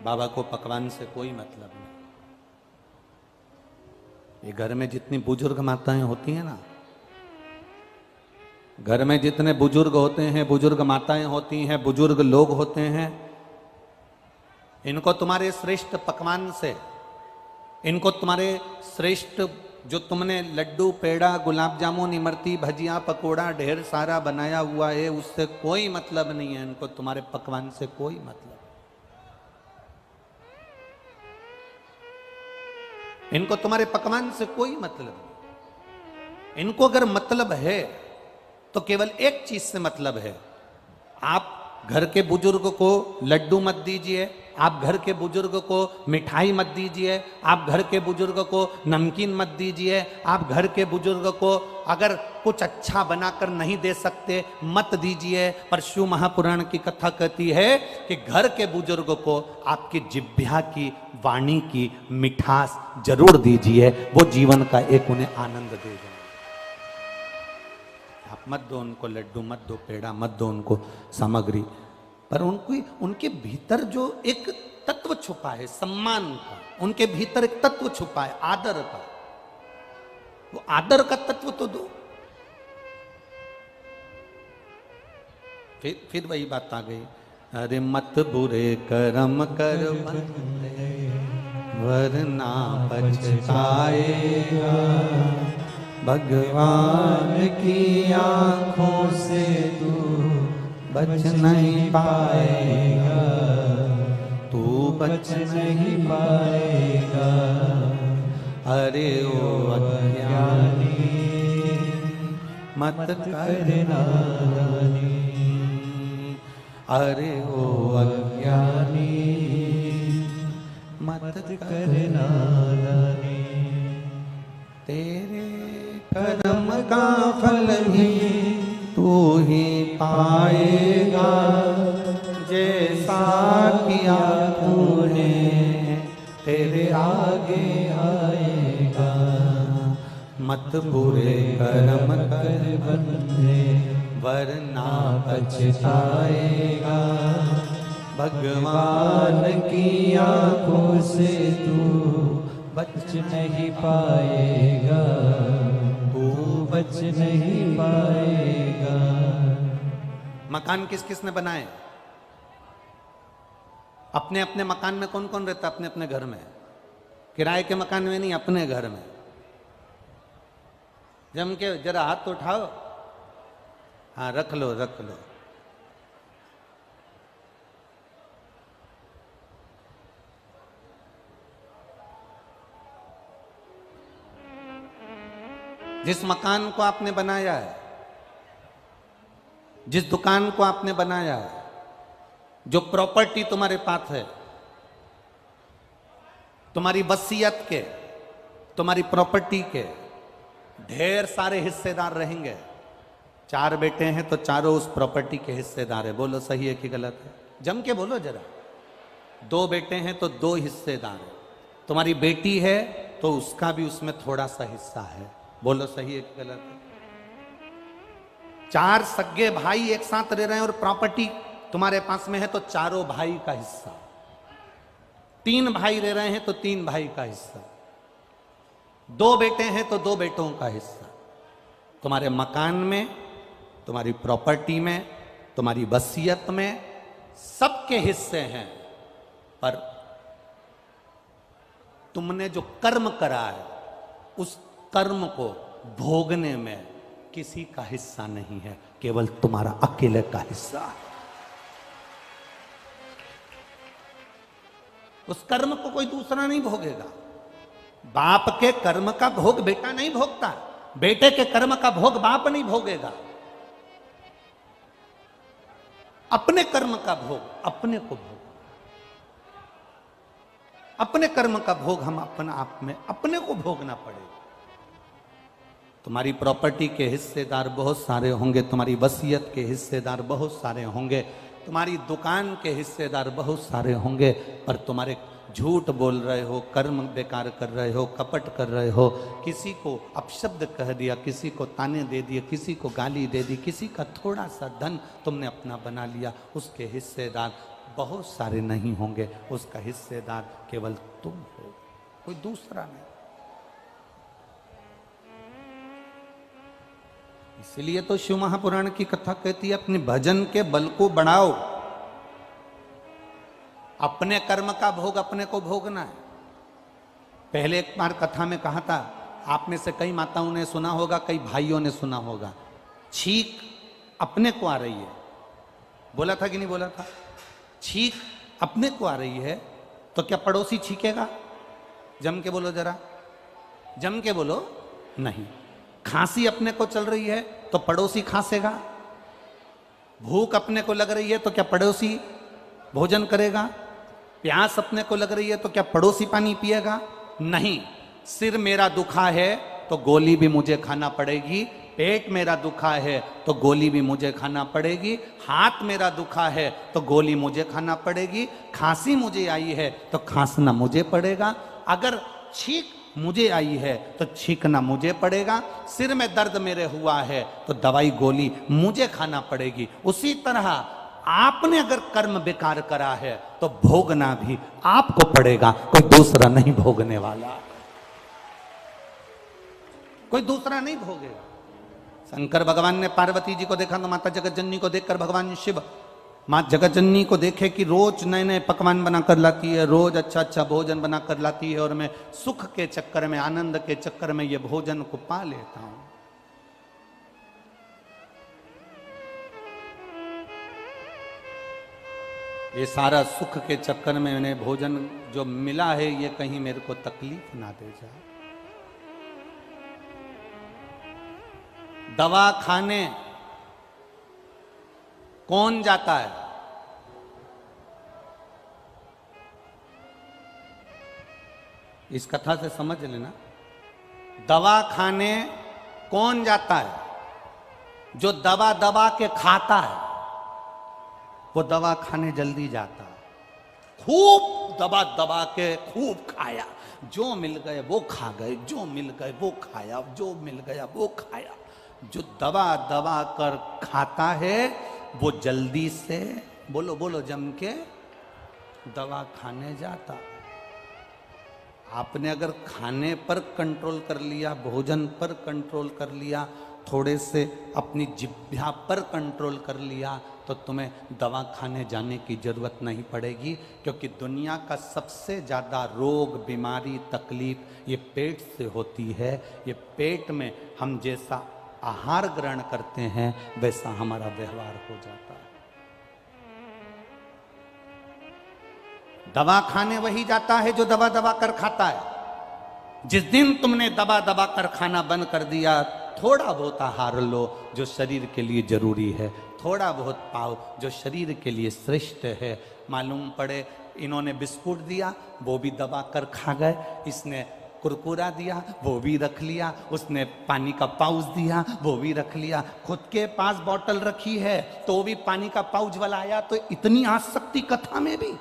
बाबा को पकवान से कोई मतलब नहीं। ये घर में जितनी बुजुर्ग माताएं होती हैं ना, घर में जितने बुजुर्ग होते हैं, बुजुर्ग माताएं होती हैं, बुजुर्ग लोग होते हैं, इनको तुम्हारे श्रेष्ठ पकवान से, इनको तुम्हारे श्रेष्ठ जो तुमने लड्डू, पेड़ा, गुलाब जामुन, इमरती, भजिया, पकोड़ा ढेर सारा बनाया हुआ है, उससे कोई मतलब नहीं है। इनको तुम्हारे पकवान से कोई मतलब, इनको तुम्हारे पकवान से कोई मतलब नहीं। इनको अगर मतलब है तो केवल एक चीज से मतलब है। आप घर के बुजुर्ग को लड्डू मत दीजिए, आप घर के बुजुर्ग को मिठाई मत दीजिए, आप घर के बुजुर्ग को नमकीन मत दीजिए, आप घर के बुजुर्ग को अगर कुछ अच्छा बनाकर नहीं दे सकते मत दीजिए। पर शिव महापुराण की कथा कहती है कि घर के बुजुर्ग को आपकी जिह्वा की, वाणी की मिठास जरूर दीजिए, वो जीवन का एक उन्हें आनंद देगा। आप मत दो उनको लड्डू, मत दो पेड़ा, मत दो उनको सामग्री, पर उनको उनके भीतर जो एक तत्व छुपा है सम्मान का, उनके भीतर एक तत्व छुपा है आदर का, वो आदर का तत्व तो दो। फिर वही बात आ गई, अरे मत बुरे कर्म कर बंदे वरना पछताएगा, भगवान की आंखों से तू बच नहीं पाएगा, तू बच नहीं पाएगा। अरे ओ अज्ञानी मत करना, अरे ओ अज्ञानी मत करना, तेरे कर्म का फल ही तू ही पाएगा, जैसा किया तूने तेरे आगे आएगा। मत बुरे कर्म कर बंदे वरना पछताएगा, भगवान की आंखों से तू बच नहीं पाएगा, तू बच नहीं पाएगा। मकान किस किस ने बनाए? अपने अपने मकान में कौन कौन रहता? अपने अपने घर में। किराए के मकान में नहीं, अपने घर में। जम के जरा हाथ तो उठाओ, हाँ रख लो रख लो। जिस मकान को आपने बनाया है, जिस दुकान को आपने बनाया है, जो प्रॉपर्टी तुम्हारे पास है, तुम्हारी वसीयत के, तुम्हारी प्रॉपर्टी के ढेर सारे हिस्सेदार रहेंगे। 4 बेटे हैं तो चारों उस प्रॉपर्टी के हिस्सेदार है। बोलो सही है कि गलत है? जम के बोलो जरा। दो बेटे हैं तो दो हिस्सेदार हैं। तुम्हारी बेटी है तो उसका भी उसमें थोड़ा सा हिस्सा है। बोलो सही है कि गलत है? चार सगे भाई एक साथ रह रहे हैं और प्रॉपर्टी तुम्हारे पास में है तो चारों भाई का हिस्सा। तीन भाई रह रहे हैं तो तीन भाई का हिस्सा। दो बेटे हैं तो दो बेटों का हिस्सा। तुम्हारे मकान में, तुम्हारी प्रॉपर्टी में, तुम्हारी वसीयत में सबके हिस्से हैं, पर तुमने जो कर्म करा है उस कर्म को भोगने में किसी का हिस्सा नहीं है, केवल तुम्हारा अकेले का हिस्सा है। उस कर्म को कोई दूसरा नहीं भोगेगा। बाप के कर्म का भोग बेटा नहीं भोगता, बेटे के कर्म का भोग बाप नहीं भोगेगा। अपने कर्म का भोग अपने को भोग, अपने कर्म का भोग हम अपने आप में अपने को भोगना पड़ेगा। तुम्हारी प्रॉपर्टी के हिस्सेदार बहुत सारे होंगे, तुम्हारी वसीयत के हिस्सेदार बहुत सारे होंगे, तुम्हारी दुकान के हिस्सेदार बहुत सारे होंगे, पर तुम्हारे झूठ बोल रहे हो, कर्म बेकार कर रहे हो, कपट कर रहे हो, किसी को अपशब्द कह दिया, किसी को ताने दे दिए, किसी को गाली दे दी, किसी का थोड़ा सा धन तुमने अपना बना लिया, उसके हिस्सेदार बहुत सारे नहीं होंगे, उसका हिस्सेदार केवल तुम हो, कोई दूसरा नहीं। इसलिए तो शिव महापुराण की कथा कहती है अपने भजन के बल को बढ़ाओ। अपने कर्म का भोग अपने को भोगना है। पहले एक बार कथा में कहा था, आप में से कई माताओं ने सुना होगा, कई भाइयों ने सुना होगा, छींक अपने को आ रही है। बोला था कि नहीं बोला था? छींक अपने को आ रही है तो क्या पड़ोसी छींकेगा? जम के बोलो जरा, जम के बोलो। नहीं। खांसी अपने को चल रही है तो पड़ोसी खांसेगा? भूख अपने को लग रही है तो क्या पड़ोसी भोजन करेगा? प्यास अपने को लग रही है तो क्या पड़ोसी पानी पिएगा? नहीं। सिर मेरा दुखा है तो गोली भी मुझे खाना पड़ेगी, पेट मेरा दुखा है तो गोली भी मुझे खाना पड़ेगी, हाथ मेरा दुखा है तो गोली मुझे खाना पड़ेगी, खांसी मुझे आई है तो खांसना मुझे पड़ेगा, अगर छींक मुझे आई है तो छींकना मुझे पड़ेगा, सिर में दर्द मेरे हुआ है तो दवाई गोली मुझे खाना पड़ेगी। उसी तरह आपने अगर कर्म बेकार करा है तो भोगना भी आपको पड़ेगा, कोई दूसरा नहीं भोगने वाला, कोई दूसरा नहीं भोगेगा। शंकर भगवान ने पार्वती जी को देखा तो माता जगत जननी को देखकर भगवान शिव माँ जगत जननी को देखे कि रोज नए नए पकवान बनाकर लाती है, रोज अच्छा अच्छा भोजन बनाकर लाती है, और मैं सुख के चक्कर में, आनंद के चक्कर में ये भोजन को पा लेता हूं। ये सारा सुख के चक्कर में मैंने भोजन जो मिला है ये कहीं मेरे को तकलीफ ना दे जाए। दवा खाने कौन जाता है? इस कथा से समझ लेना, दवा खाने कौन जाता है? जो दवा दबा के खाता है वो दवा खाने जल्दी जाता है। खूब दबा दबा के खूब खाया, जो मिल गए वो खा गए, जो मिल गए वो खाया, जो मिल गया वो खाया। जो दबा दबा कर खाता है वो जल्दी से, बोलो बोलो जम के, दवा खाने जाता। आपने अगर खाने पर कंट्रोल कर लिया, भोजन पर कंट्रोल कर लिया, थोड़े से अपनी जिह्वा पर कंट्रोल कर लिया, तो तुम्हें दवा खाने जाने की जरूरत नहीं पड़ेगी, क्योंकि दुनिया का सबसे ज़्यादा रोग, बीमारी, तकलीफ ये पेट से होती है। ये पेट में हम जैसा आहार ग्रहण करते हैं वैसा हमारा व्यवहार हो जाता है। दवा खाने वही जाता है जो दबा दबा कर खाता है। जिस दिन तुमने दबा दबा कर खाना बंद कर दिया, थोड़ा बहुत आहार लो जो शरीर के लिए जरूरी है, थोड़ा बहुत पाओ जो शरीर के लिए श्रेष्ठ है। मालूम पड़े इन्होंने बिस्कुट दिया वो भी दबा कर खा गए, इसने कुरकुरा दिया वो भी रख लिया, उसने पानी का पाउच दिया वो भी रख लिया, खुद के पास बोतल रखी है तो भी पानी का पाउच वाला आया, तो इतनी आसक्ति कथा में भी।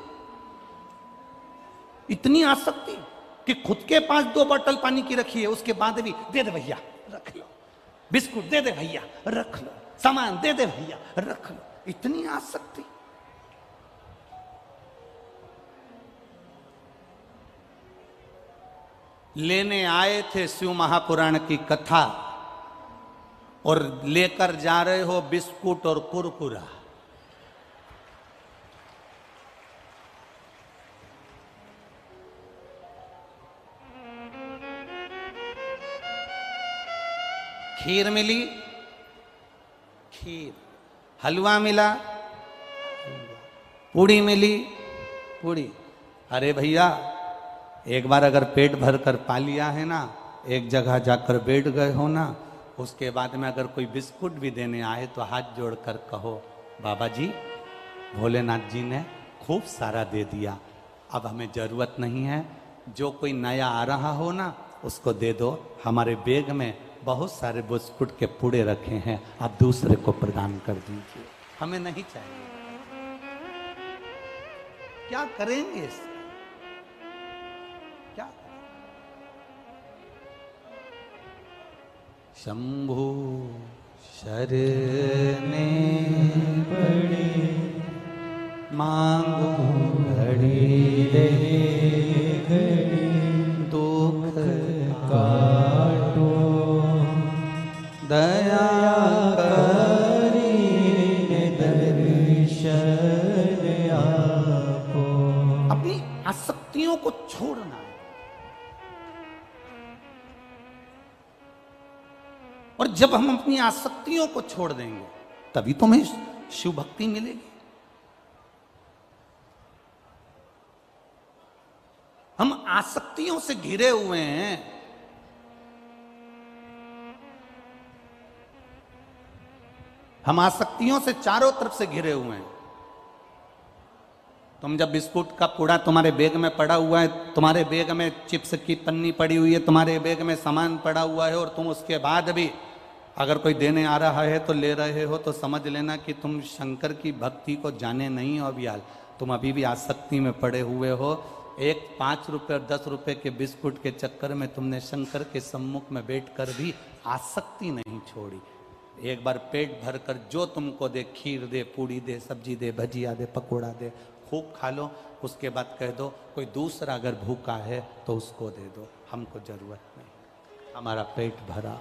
इतनी आसक्ति कि खुद के पास 2 बोतल पानी की रखी है, उसके बाद भी दे दे भैया रख लो, बिस्कुट दे दे भैया रख लो, सामान दे दे भैया रख लो, इतनी आसक्ति। लेने आए थे शिव महापुराण की कथा और लेकर जा रहे हो बिस्कुट और कुरकुरा। खीर मिली, खीर, हलवा मिला, पूड़ी मिली, पूड़ी। अरे भैया, एक बार अगर पेट भर कर पा लिया है ना, एक जगह जाकर बैठ गए हो ना, उसके बाद में अगर कोई बिस्कुट भी देने आए तो हाथ जोड़कर कहो, बाबा जी भोलेनाथ जी ने खूब सारा दे दिया, अब हमें जरूरत नहीं है। जो कोई नया आ रहा हो ना, उसको दे दो, हमारे बैग में बहुत सारे बिस्कुट के पुड़े रखे हैं, आप दूसरे को प्रदान कर दीजिए, हमें नहीं चाहिए। क्या करेंगे इससे? क्या? शंभु शरणे पड़े मांगो घड़ी रे घड़ी, दुख काटो दया करी दर्शन आपो। अपनी आसक्तियों को छोड़ना है, और जब हम अपनी आसक्तियों को छोड़ देंगे तभी तो हमें शिव भक्ति मिलेगी। हम आसक्तियों से घिरे हुए हैं। हम आसक्तियों से चारों तरफ से घिरे हुए हैं। तुम जब बिस्कुट का पूड़ा तुम्हारे बैग में पड़ा हुआ है, तुम्हारे बैग में चिप्स की पन्नी पड़ी हुई है, तुम्हारे बैग में सामान पड़ा हुआ है, और तुम उसके बाद भी अगर कोई देने आ रहा है तो ले रहे हो, तो समझ लेना कि तुम शंकर की भक्ति को जाने नहीं हो अभी हाल, तुम अभी भी आसक्ति में पड़े हुए हो। एक 5 रुपए और 10 रुपए के बिस्कुट के चक्कर में तुमने शंकर के सम्मुख में बैठकर भी आसक्ति नहीं छोड़ी। एक बार पेट भरकर जो तुमको दे, खीर दे, पूड़ी दे, सब्जी दे, भजिया दे, पकोड़ा दे, खूब खा लो। उसके बाद कह दो कोई दूसरा अगर भूखा है तो उसको दे दो, हमको जरूरत नहीं, हमारा पेट भरा।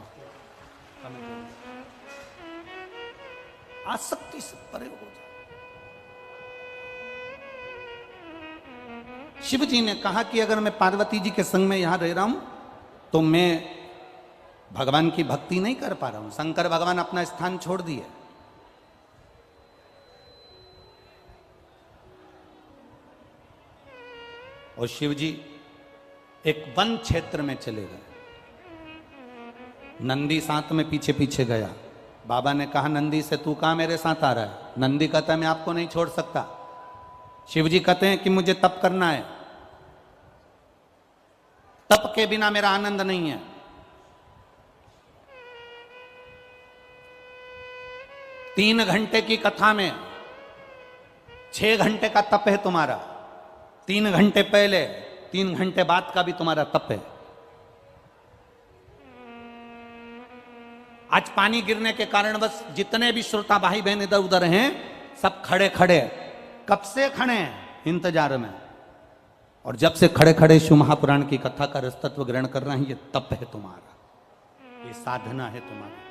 आसक्ति से परे हो जाए। शिव जी ने कहा कि अगर मैं पार्वती जी के संग में यहां रह रहा हूं तो मैं भगवान की भक्ति नहीं कर पा रहा हूं। शंकर भगवान अपना स्थान छोड़ दिए। और शिव जी एक वन क्षेत्र में चले गए। नंदी साथ में पीछे पीछे गया। बाबा ने कहा, नंदी से तू कहां मेरे साथ आ रहा है? नंदी कहता है मैं आपको नहीं छोड़ सकता। शिव जी कहते हैं कि मुझे तप करना है, तप के बिना मेरा आनंद नहीं है। तीन घंटे की कथा में 6 घंटे का तप है तुम्हारा। 3 घंटे पहले, 3 घंटे बाद का भी तुम्हारा तप है। आज पानी गिरने के कारण बस जितने भी श्रोता भाई बहन इधर उधर हैं, सब खड़े खड़े, कब से खड़े हैं इंतजार में। और जब से खड़े खड़े शिव महापुराण की कथा का रसतत्व ग्रहण कर रहे हैं, ये तप है तुम्हारा, ये साधना है तुम्हारी।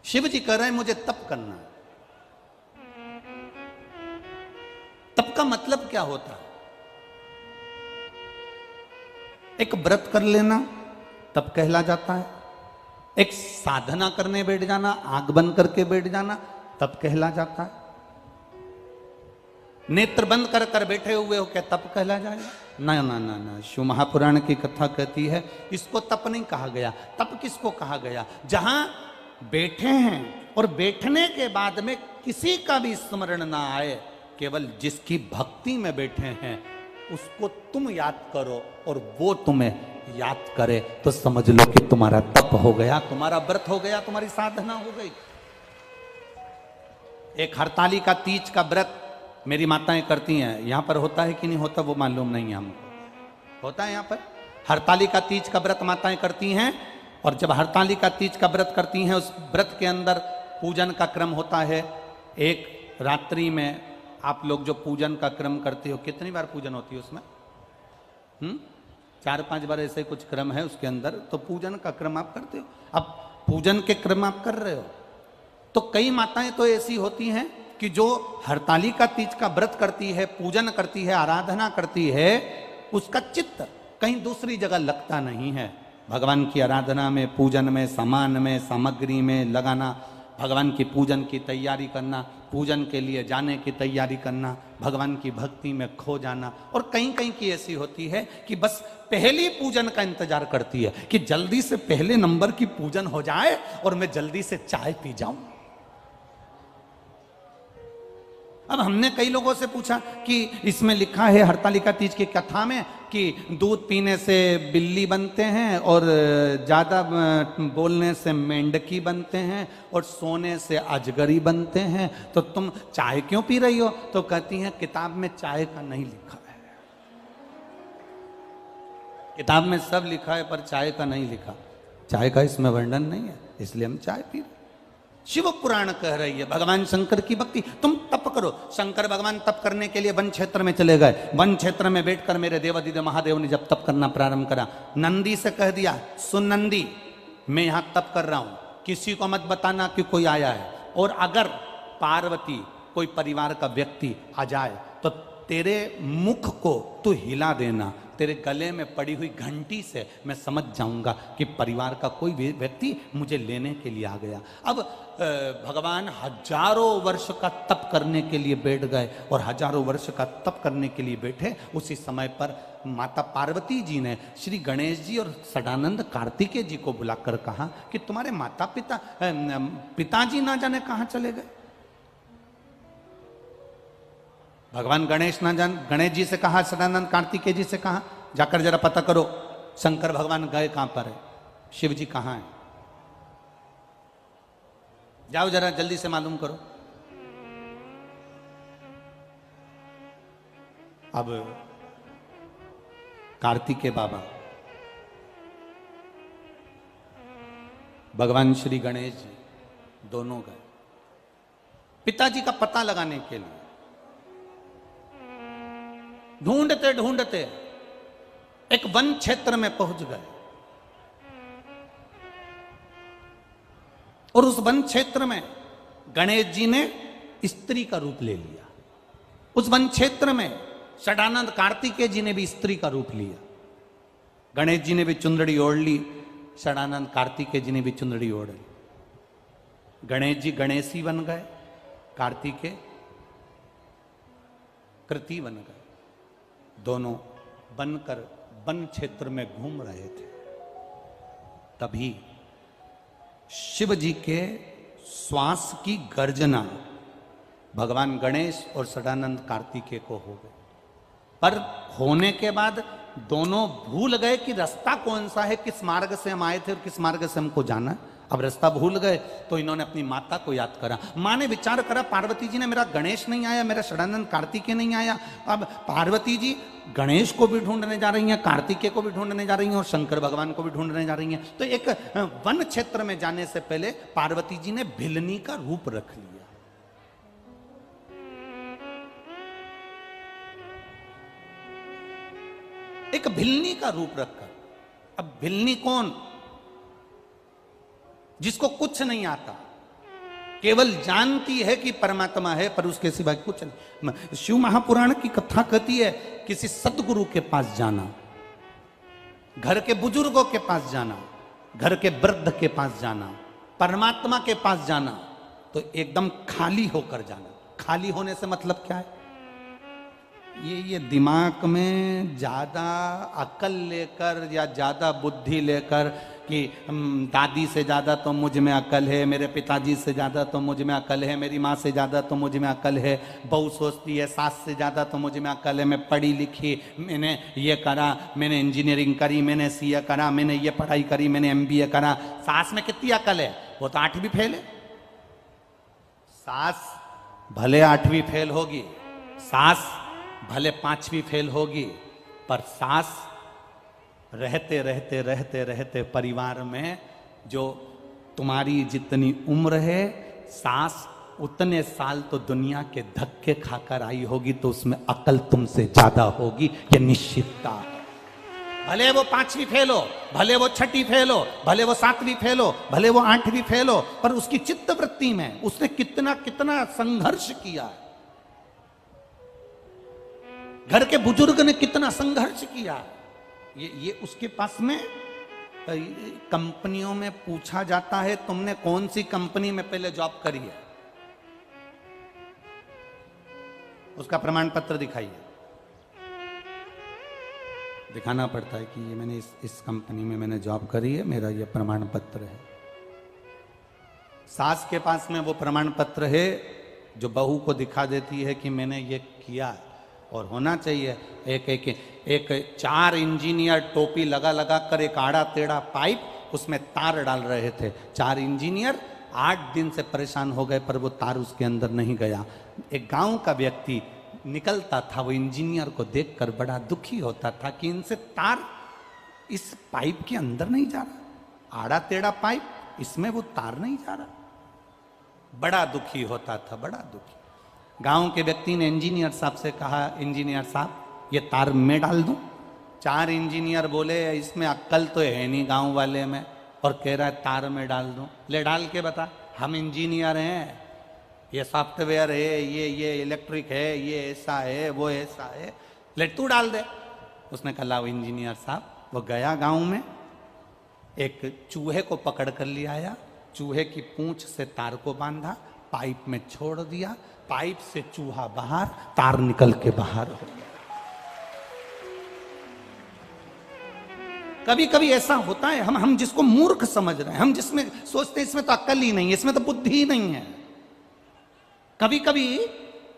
शिव जी कह रहे हैं मुझे तप करना है। तप का मतलब क्या होता है? एक व्रत कर लेना तप कहला जाता है। एक साधना करने बैठ जाना, आंख बंद करके बैठ जाना, तप कहला जाता है। नेत्र बंद कर कर बैठे हुए हो, क्या तप कहला जाएगा? ना ना ना ना, शिव महापुराण की कथा कहती है इसको तप नहीं कहा गया। तप किसको कहा गया? जहां बैठे हैं और बैठने के बाद में किसी का भी स्मरण ना आए, केवल जिसकी भक्ति में बैठे हैं उसको तुम याद करो और वो तुम्हें याद करे, तो समझ लो कि तुम्हारा तप हो गया, तुम्हारा व्रत हो गया, तुम्हारी साधना हो गई। एक हरतालिका तीज का व्रत मेरी माताएं करती हैं। यहाँ पर होता है कि नहीं होता वो मालूम नहीं है हमको। होता है यहाँ पर हरतालिका तीज का व्रत माताएं करती हैं। और जब हरतालिका तीज का व्रत करती हैं, उस व्रत के अंदर पूजन का क्रम होता है। एक रात्रि में आप लोग जो पूजन का क्रम करते हो, कितनी बार पूजन होती है उसमें? 4-5 बार ऐसे कुछ क्रम है उसके अंदर। तो पूजन का क्रम आप करते हो। अब पूजन के क्रम आप कर रहे हो, तो कई माताएं तो ऐसी होती हैं कि जो हरतालिका तीज का व्रत करती है, पूजन करती है, आराधना करती है, उसका चित्त कहीं दूसरी जगह लगता नहीं है। भगवान की आराधना में, पूजन में, सामान में, सामग्री में लगाना, भगवान की पूजन की तैयारी करना, पूजन के लिए जाने की तैयारी करना, भगवान की भक्ति में खो जाना। और कहीं कहीं की ऐसी होती है कि बस पहली पूजन का इंतजार करती है कि जल्दी से पहले नंबर की पूजन हो जाए और मैं जल्दी से चाय पी जाऊं। अब हमने कई लोगों से पूछा कि इसमें लिखा है हरतालिका तीज की कथा में कि दूध पीने से बिल्ली बनते हैं और ज़्यादा बोलने से मेंढकी बनते हैं और सोने से अजगरी बनते हैं, तो तुम चाय क्यों पी रही हो? तो कहती हैं किताब में चाय का नहीं लिखा है। किताब में सब लिखा है पर चाय का नहीं लिखा। चाय का इसमें वर्णन नहीं है, इसलिए हम चाय पी रहे। शिव पुराण कह रही है भगवान शंकर की भक्ति। तुम तप करो। शंकर भगवान तप करने के लिए वन क्षेत्र में चले गए। वन क्षेत्र में बैठकर मेरे देवादिदेव महादेव ने जब तप करना प्रारंभ करा, नंदी से कह दिया, सुन नंदी, मैं यहां तप कर रहा हूं, किसी को मत बताना कि कोई आया है। और अगर पार्वती कोई परिवार का व्यक्ति आ जाए तो तेरे मुख को तू हिला देना, तेरे गले में पड़ी हुई घंटी से मैं समझ जाऊंगा कि परिवार का कोई व्यक्ति मुझे लेने के लिए आ गया। अब भगवान हजारों वर्ष का तप करने के लिए बैठ गए और हजारों वर्ष का तप करने के लिए बैठे। उसी समय पर माता पार्वती जी ने श्री गणेश जी और सदानंद कार्तिकेय जी को बुलाकर कहा कि तुम्हारे माता पिताजी ना जाने कहाँ चले गए। भगवान गणेश ना जान, गणेश जी से कहा, सदानंद कार्तिकेय जी से कहा, जाकर जरा पता करो शंकर भगवान गए कहां पर है, शिव जी कहां है, जाओ जरा जल्दी से मालूम करो। अब कार्तिकेय बाबा भगवान श्री गणेश जी दोनों गए पिताजी का पता लगाने के लिए। ढूंढते ढूंढते एक वन क्षेत्र में पहुंच गए और उस वन क्षेत्र में गणेश जी ने स्त्री का रूप ले लिया। उस वन क्षेत्र में सदानंद कार्तिकेय जी ने भी स्त्री का रूप लिया। गणेश जी ने भी चुंदड़ी ओढ़ ली, सदानंद कार्तिकेय जी ने भी चुंदड़ी ओढ़ ली। गणेश जी गणेशी बन गए, कार्तिकेय कृति बन गए। दोनों बनकर वन क्षेत्र में घूम रहे थे। तभी शिव जी के श्वास की गर्जना भगवान गणेश और सदानंद कार्तिकेय को हो गई। पर होने के बाद दोनों भूल गए कि रास्ता कौन सा है, किस मार्ग से हम आए थे और किस मार्ग से हमको जाना। अब रास्ता भूल गए तो इन्होंने अपनी माता को याद करा। माँ ने विचार करा, पार्वती जी ने, मेरा गणेश नहीं आया, मेरा सदानंद कार्तिकेय नहीं आया। अब पार्वती जी गणेश को भी ढूंढने जा रही हैं, कार्तिकेय को भी ढूंढने जा रही हैं और शंकर भगवान को भी ढूंढने जा रही हैं। तो एक वन क्षेत्र में जाने से पहले पार्वती जी ने भिलनी का रूप रख लिया। एक भिलनी का रूप रखकर। अब भिलनी कौन? जिसको कुछ नहीं आता, केवल जानती है कि परमात्मा है पर उसके सिवाय कुछ नहीं। शिव महापुराण की कथा कहती है किसी सतगुरु के पास जाना, घर के बुजुर्गों के पास जाना, घर के वृद्ध के पास जाना, परमात्मा के पास जाना, तो एकदम खाली होकर जाना। खाली होने से मतलब क्या है? ये दिमाग में ज्यादा अकल लेकर या ज्यादा बुद्धि लेकर कि दादी से ज़्यादा तो मुझ में अकल है, मेरे पिताजी से ज़्यादा तो मुझ में अकल है, मेरी माँ से ज़्यादा तो मुझ में अकल है, बहू सोचती है सास से ज़्यादा तो मुझ में अकल है, मैं पढ़ी लिखी, मैंने ये करा, मैंने इंजीनियरिंग करी, मैंने सीए करा, मैंने ये पढ़ाई करी, मैंने एमबीए करा। सास में कितनी अकल है? वो तो 8वीं फेल है। सास भले 8वीं फेल होगी, सास भले 5वीं फेल होगी, पर सास रहते रहते रहते रहते परिवार में जो तुम्हारी जितनी उम्र है, सास उतने साल तो दुनिया के धक्के खाकर आई होगी, तो उसमें अकल तुमसे ज्यादा होगी, ये निश्चितता है। भले वो 5वीं फेल हो, भले वो 6ठी फेल हो, भले वो 7वीं फेल हो, भले वो 8वीं फेल हो, पर उसकी चित्त वृत्ति में उसने कितना कितना संघर्ष किया है। घर के बुजुर्ग ने कितना संघर्ष किया, ये उसके पास में। कंपनियों में पूछा जाता है तुमने कौन सी कंपनी में पहले जॉब करी है, उसका प्रमाण पत्र दिखाइए। दिखाना पड़ता है कि ये मैंने इस कंपनी में मैंने जॉब करी है, मेरा ये प्रमाण पत्र है। सास के पास में वो प्रमाण पत्र है जो बहू को दिखा देती है कि मैंने ये किया, और होना चाहिए। एक 4 इंजीनियर टोपी लगा लगा कर एक आड़ा टेढ़ा पाइप उसमें तार डाल रहे थे। 4 इंजीनियर 8 दिन से परेशान हो गए, पर वो तार उसके अंदर नहीं गया। एक गांव का व्यक्ति निकलता था, वो इंजीनियर को देखकर बड़ा दुखी होता था कि इनसे तार इस पाइप के अंदर नहीं जा रहा, आड़ा टेढ़ा पाइप, इसमें वो तार नहीं जा रहा। बड़ा दुखी होता था, बड़ा दुखी। गांव के व्यक्ति ने इंजीनियर साहब से कहा, इंजीनियर साहब ये तार मैं डाल दूं? 4 इंजीनियर बोले इसमें अक्ल तो है नहीं गांव वाले में, और कह रहा है तार में डाल दूं। ले डाल के बता, हम इंजीनियर हैं, ये सॉफ्टवेयर है, ये इलेक्ट्रिक है, ये ऐसा है, वो ऐसा है, ले तू डाल दे। उसने कहा लाओ इंजीनियर साहब। वो गया गांव में, एक चूहे को पकड़ कर ले आया, चूहे की पूंछ से तार को बांधा, पाइप में छोड़ दिया, पाइप से चूहा बाहर, तार निकल के बाहर हो गया। कभी कभी ऐसा होता है, हम जिसको मूर्ख समझ रहे हैं, हम जिसमें सोचते हैं इसमें तो अक्ल ही नहीं है, इसमें तो बुद्धि ही नहीं है। कभी कभी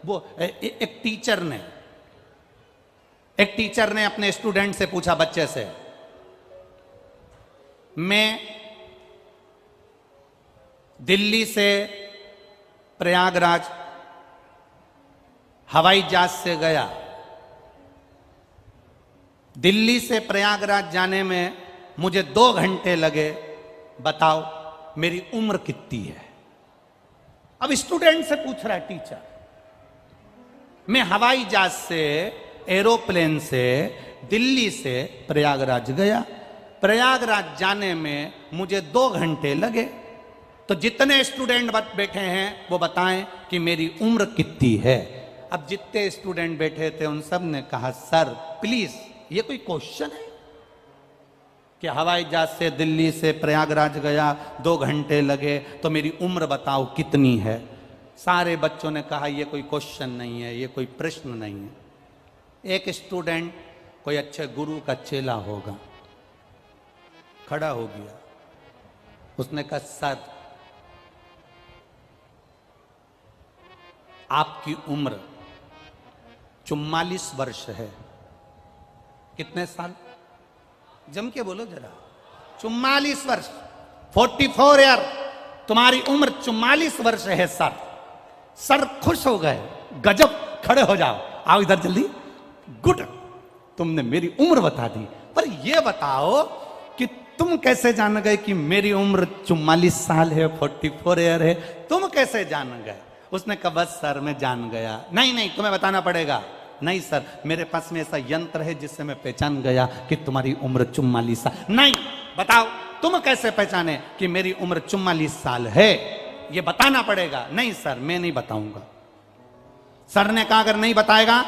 वो एक टीचर ने अपने स्टूडेंट से पूछा, बच्चे से, मैं दिल्ली से प्रयागराज हवाई जहाज से गया, दिल्ली से प्रयागराज जाने में मुझे 2 घंटे लगे, बताओ मेरी उम्र कितनी है? अब स्टूडेंट से पूछ रहा है टीचर, मैं हवाई जहाज से, एरोप्लेन से दिल्ली से प्रयागराज गया, प्रयागराज जाने में मुझे 2 घंटे लगे, तो जितने स्टूडेंट बैठे हैं वो बताएं कि मेरी उम्र कितनी है। अब जितने स्टूडेंट बैठे थे उन सब ने कहा, सर प्लीज ये कोई क्वेश्चन है कि हवाई जहाज से दिल्ली से प्रयागराज गया, 2 घंटे लगे, तो मेरी उम्र बताओ कितनी है? सारे बच्चों ने कहा ये कोई क्वेश्चन नहीं है, ये कोई प्रश्न नहीं है। एक स्टूडेंट कोई अच्छे गुरु का चेला होगा, खड़ा हो गया, उसने कहा सर आपकी उम्र 44 वर्ष है। कितने साल? जम के बोलो जरा। 44 वर्ष, 44 ईयर, तुम्हारी उम्र 44 वर्ष है सर। सर खुश हो गए, गजब, खड़े हो जाओ, आओ इधर जल्दी, गुड, तुमने मेरी उम्र बता दी, पर यह बताओ कि तुम कैसे जान गए कि मेरी उम्र 44 साल है, 44 ईयर है, तुम कैसे जान गए? उसने कहा बस सर मैं जान गया। नहीं नहीं तुम्हें बताना पड़ेगा। नहीं सर मेरे पास में ऐसा यंत्र है जिससे मैं पहचान गया कि तुम्हारी उम्र 44 साल। नहीं बताओ तुम कैसे पहचाने कि मेरी उम्र 44 साल है, ये बताना पड़ेगा। नहीं सर मैं नहीं बताऊंगा। सर ने कहा अगर नहीं बताएगा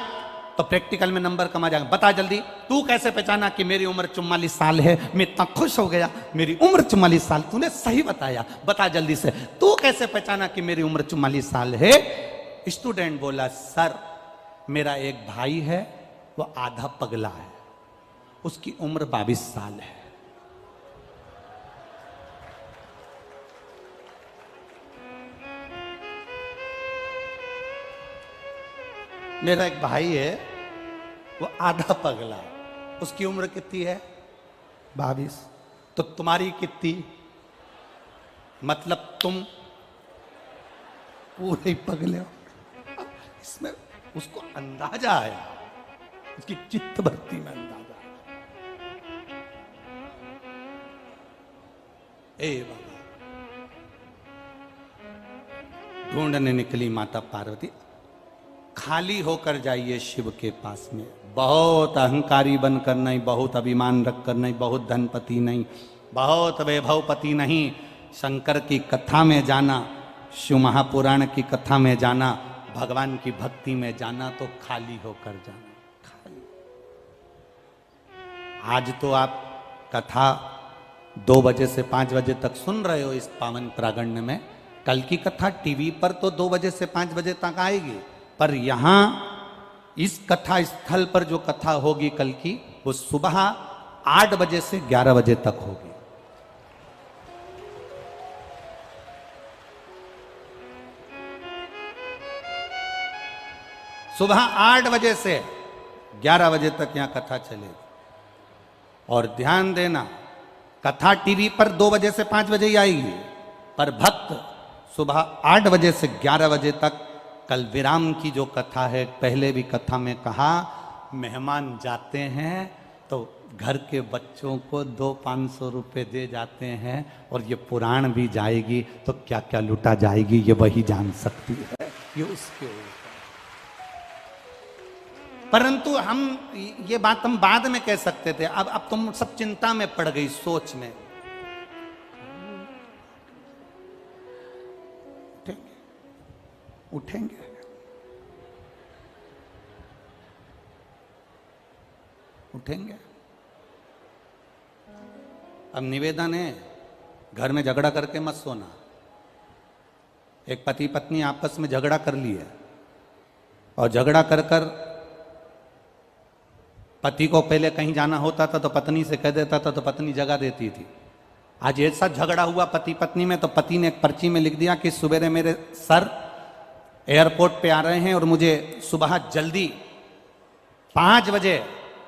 तो प्रैक्टिकल में नंबर कम आ जाएगा। बता जल्दी, तू कैसे पहचाना कि मेरी उम्र 44 साल है? मैं इतना खुश हो गया, मेरी उम्र 44 साल, तूने सही बताया, बता जल्दी से, तू कैसे पहचाना कि मेरी उम्र 44 साल है? स्टूडेंट बोला सर मेरा एक भाई है, वो आधा पगला है, उसकी उम्र 22 साल है। मेरा एक भाई है, वो आधा पगला है, उसकी उम्र कितनी है? 22। तो तुम्हारी कितनी? मतलब तुम पूरे ही पगले हो। इसमें उसको अंदाजा आया, उसकी चित्त भक्ति में अंदाजा आया। ए बाबा, ढूंढने निकली माता पार्वती, खाली होकर जाइए शिव के पास में। बहुत अहंकारी बनकर नहीं, बहुत अभिमान रखकर नहीं, बहुत धनपति नहीं, बहुत वैभवपति नहीं, शंकर की कथा में जाना, शिव महापुराण की कथा में जाना, भगवान की भक्ति में जाना, तो खाली होकर जाना। खाली। आज तो आप कथा 2 बजे से 5 बजे तक सुन रहे हो इस पावन प्रांगण में। कल की कथा टीवी पर तो 2 बजे से 5 बजे तक आएगी, पर यहां इस कथा स्थल पर जो कथा होगी कल की, वो सुबह 8 बजे से 11 बजे तक होगी। सुबह 8 बजे से 11 बजे तक यहां कथा चलेगी। और ध्यान देना, कथा टीवी पर 2 बजे से 5 बजे ही आएगी, पर भक्त सुबह 8 बजे से 11 बजे तक। कल विराम की जो कथा है, पहले भी कथा में कहा, मेहमान जाते हैं तो घर के बच्चों को 200-500 रुपए दे जाते हैं, और ये पुराण भी जाएगी तो क्या क्या लुटा जाएगी ये वही जान सकती है, ये उसके ऊपर। परंतु हम ये बात हम बाद में कह सकते थे, अब तुम सब चिंता में पड़ गई, सोच में। उठेंगे उठेंगे। अब निवेदन है, घर में झगड़ा करके मत सोना। एक पति पत्नी आपस में झगड़ा कर लिए, और झगड़ा कर कर पति को पहले कहीं जाना होता था तो पत्नी से कह देता था, तो पत्नी जगा देती थी। आज ऐसा झगड़ा हुआ पति पत्नी में, तो पति ने एक पर्ची में लिख दिया कि सुबह मेरे सर एयरपोर्ट पे आ रहे हैं और मुझे सुबह जल्दी 5 बजे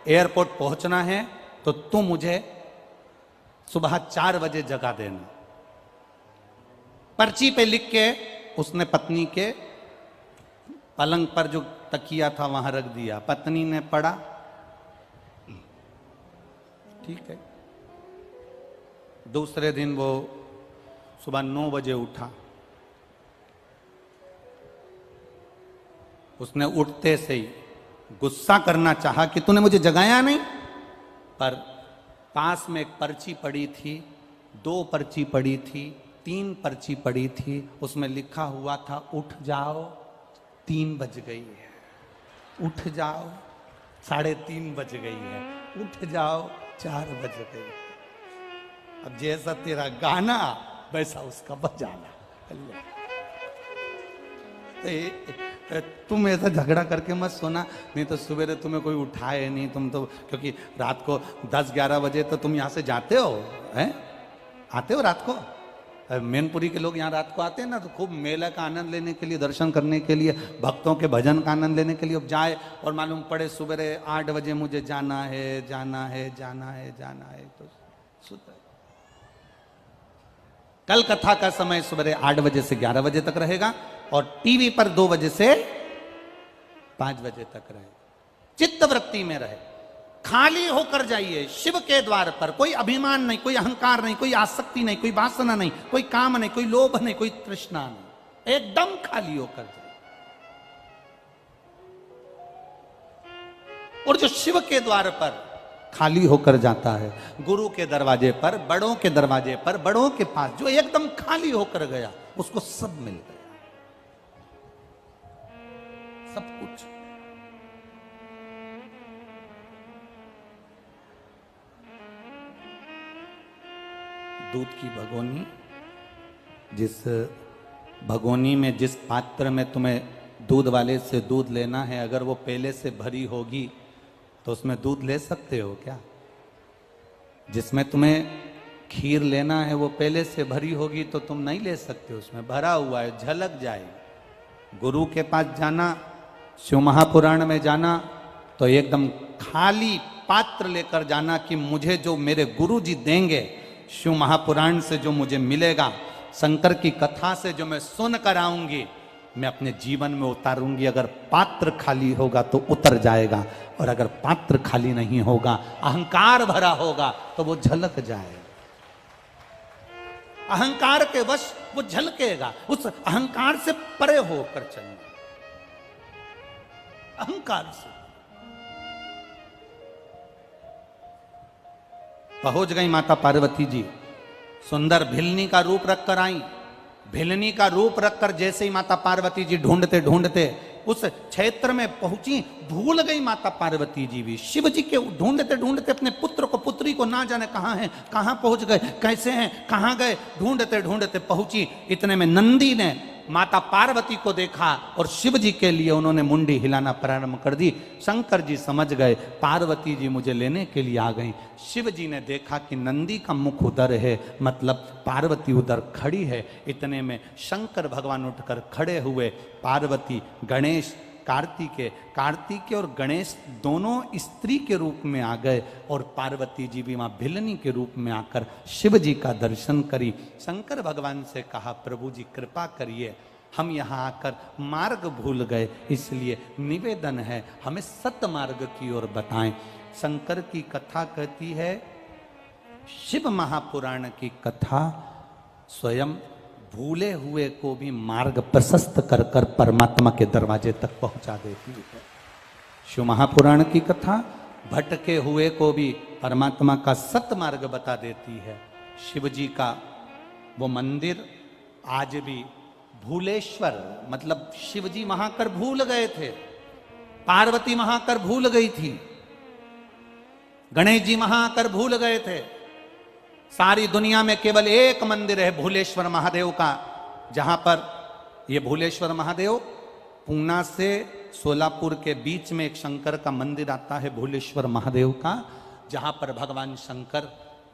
एयरपोर्ट पहुंचना है, तो तुम मुझे सुबह 4 बजे जगा देना। पर्ची पे लिख के उसने पत्नी के पलंग पर जो तकिया था वहां रख दिया। पत्नी ने पढ़ा, ठीक है। दूसरे दिन वो सुबह 9 बजे उठा। उसने उठते से ही गुस्सा करना चाहा कि तूने मुझे जगाया नहीं, पर पास में एक पर्ची पड़ी थी, 2 पर्ची पड़ी थी, 3 पर्ची पड़ी थी, उसमें लिखा हुआ था उठ जाओ 3 बज गई है, उठ जाओ 3:30 बज गई है, उठ जाओ 4 बज गई। अब जैसा तेरा गाना वैसा उसका बजाना। तुम ऐसा झगड़ा करके मत सोना, नहीं तो सुबह तुम्हें कोई उठाए नहीं। तुम तो क्योंकि रात को 10-11 बजे तो तुम यहाँ से जाते हो, हैं? आते हो रात को। मैनपुरी के लोग यहाँ रात को आते हैं ना, तो खूब मेला का आनंद लेने के लिए, दर्शन करने के लिए, भक्तों के भजन का आनंद लेने के लिए। अब जाए और मालूम पड़े सुबह 8 बजे मुझे जाना है, जाना है, जाना है, जाना है, तो सुबह। कल कथा का समय सुबह 8 बजे से 11 बजे तक रहेगा, और टीवी पर 2 बजे से 5 बजे तक रहे। चित्त वृत्ति में रहे, खाली होकर जाइए शिव के द्वार पर। कोई अभिमान नहीं, कोई अहंकार नहीं, कोई आसक्ति नहीं, कोई वासना नहीं, कोई काम नहीं, कोई लोभ नहीं, कोई तृष्णा नहीं, एकदम खाली होकर जाइए। और जो शिव के द्वार पर खाली होकर जाता है, गुरु के दरवाजे पर, बड़ों के दरवाजे पर, बड़ों के पास जो एकदम खाली होकर गया, उसको सब मिल गया, सब कुछ। दूध की भगोनी, जिस भगोनी में, जिस पात्र में तुम्हें दूध वाले से दूध लेना है, अगर वो पहले से भरी होगी तो उसमें दूध ले सकते हो क्या? जिसमें तुम्हें खीर लेना है वो पहले से भरी होगी तो तुम नहीं ले सकते, उसमें भरा हुआ है, झलक जाएगी। गुरु के पास जाना, शिव महापुराण में जाना, तो एकदम खाली पात्र लेकर जाना कि मुझे जो मेरे गुरु जी देंगे, शिव महापुराण से जो मुझे मिलेगा, शंकर की कथा से जो मैं सुन कर आऊंगी, मैं अपने जीवन में उतारूंगी। अगर पात्र खाली होगा तो उतर जाएगा, और अगर पात्र खाली नहीं होगा, अहंकार भरा होगा, तो वो झलक जाएगा। अहंकार के वश वो झलकेगा। उस अहंकार से परे होकर चलना, अहंकार से। पहुंच गई माता पार्वती जी, सुंदर भिलनी का रूप रखकर आई। भिलनी का रूप रखकर जैसे ही माता पार्वती जी ढूंढते ढूंढते उस क्षेत्र में पहुंची, भूल गई माता पार्वती जी भी। शिव जी के ढूंढते ढूंढते अपने पुत्र को, पुत्री को ना जाने कहां है, कहां पहुंच गए, कैसे हैं, कहां गए, ढूंढते ढूंढते पहुंची। इतने में नंदी ने माता पार्वती को देखा और शिव जी के लिए उन्होंने मुंडी हिलाना प्रारंभ कर दी। शंकर जी समझ गए पार्वती जी मुझे लेने के लिए आ गई। शिव जी ने देखा कि नंदी का मुख उधर है, मतलब पार्वती उधर खड़ी है। इतने में शंकर भगवान उठकर खड़े हुए। पार्वती, गणेश, कार्तिकेय और गणेश दोनों स्त्री के रूप में आ गए, और पार्वती जी भी वहां भिलनी के रूप में आकर शिव जी का दर्शन करी। शंकर भगवान से कहा, प्रभु जी कृपा करिए, हम यहाँ आकर मार्ग भूल गए, इसलिए निवेदन है हमें सत मार्ग की ओर बताएं। शंकर की कथा कहती है, शिव महापुराण की कथा स्वयं भूले हुए को भी मार्ग प्रशस्त कर कर परमात्मा के दरवाजे तक पहुंचा देती है। शिव महापुराण की कथा भटके हुए को भी परमात्मा का सत मार्ग बता देती है। शिव जी का वो मंदिर आज भी भूलेश्वर, मतलब शिव जी वहां कर भूल गए थे, पार्वती वहां कर भूल गई थी, गणेश जी वहां आकर भूल गए थे। सारी दुनिया में केवल एक मंदिर है भूलेश्वर महादेव का, जहां पर ये भूलेश्वर महादेव, पूना से सोलापुर के बीच में एक शंकर का मंदिर आता है भूलेश्वर महादेव का, जहां पर भगवान शंकर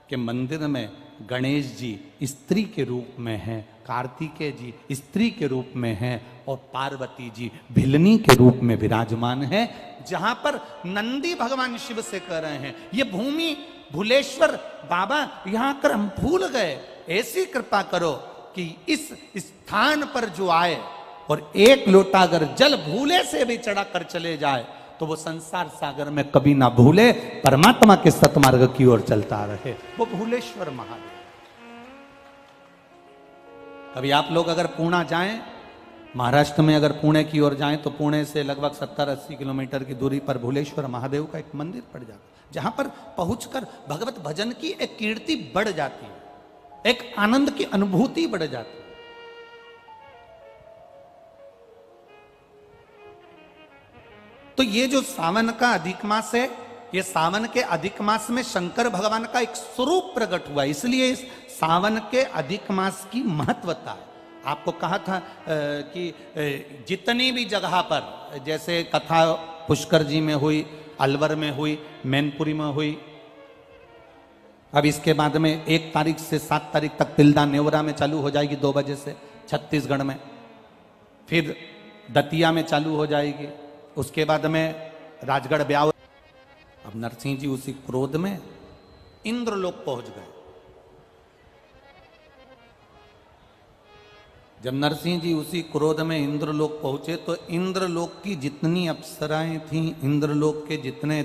के मंदिर में गणेश जी स्त्री के रूप में हैं, कार्तिकेय जी स्त्री के रूप में हैं, और पार्वती जी भिलनी के रूप में विराजमान है। जहां पर नंदी भगवान शिव से कह रहे हैं, ये भूमि भूलेश्वर बाबा यहां कर हम भूल गए, ऐसी कृपा करो कि इस स्थान पर जो आए और एक लोटा अगर जल भूले से भी चढ़ा कर चले जाए तो वो संसार सागर में कभी ना भूले, परमात्मा के सतमार्ग की ओर चलता रहे। वो भूलेश्वर महादेव। कभी आप लोग अगर पूना जाएं, महाराष्ट्र में अगर पुणे की ओर जाएं, तो पुणे से लगभग 70-80 किलोमीटर की दूरी पर भूलेश्वर महादेव का एक मंदिर पड़ जाता है, जहां पर पहुंचकर भगवत भजन की एक कीर्ति बढ़ जाती है, एक आनंद की अनुभूति बढ़ जाती है। तो ये जो सावन का अधिक मास है, ये सावन के अधिक मास में शंकर भगवान का एक स्वरूप प्रकट हुआ, इसलिए इस सावन के अधिक मास की महत्वता है। आपको कहा था कि जितनी भी जगह पर, जैसे कथा पुष्कर जी में हुई, अलवर में हुई, मैनपुरी में हुई, अब इसके बाद में 1 तारीख से 7 तारीख तक तिल्दा नेवरा में चालू हो जाएगी 2 बजे से छत्तीसगढ़ में, फिर दतिया में चालू हो जाएगी, उसके बाद में राजगढ़ ब्यावर। अब नरसिंह जी उसी क्रोध में इंद्रलोक पहुंच गए। जब नरसिंह जी उसी क्रोध में इंद्रलोक पहुंचे तो इंद्रलोक की जितनी अप्सराएं थीं, इंद्रलोक के जितने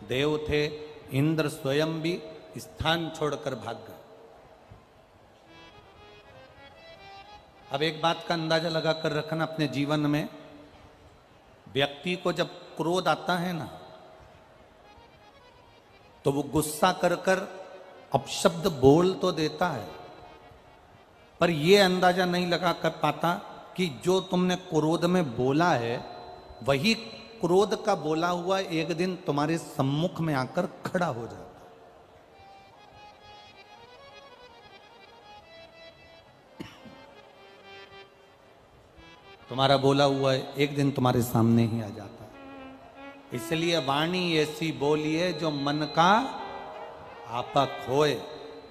देव थे, इंद्र स्वयं भी स्थान छोड़कर भाग गए। अब एक बात का अंदाजा लगाकर रखना अपने जीवन में, व्यक्ति को जब क्रोध आता है ना, तो वो गुस्सा कर कर अपशब्द बोल तो देता है, पर ये अंदाजा नहीं लगा कर पाता कि जो तुमने क्रोध में बोला है वही क्रोध का बोला हुआ एक दिन तुम्हारे सम्मुख में आकर खड़ा हो जाता। तुम्हारा बोला हुआ एक दिन तुम्हारे सामने ही आ जाता है। इसलिए वाणी ऐसी बोलिए जो मन का आपा खोए।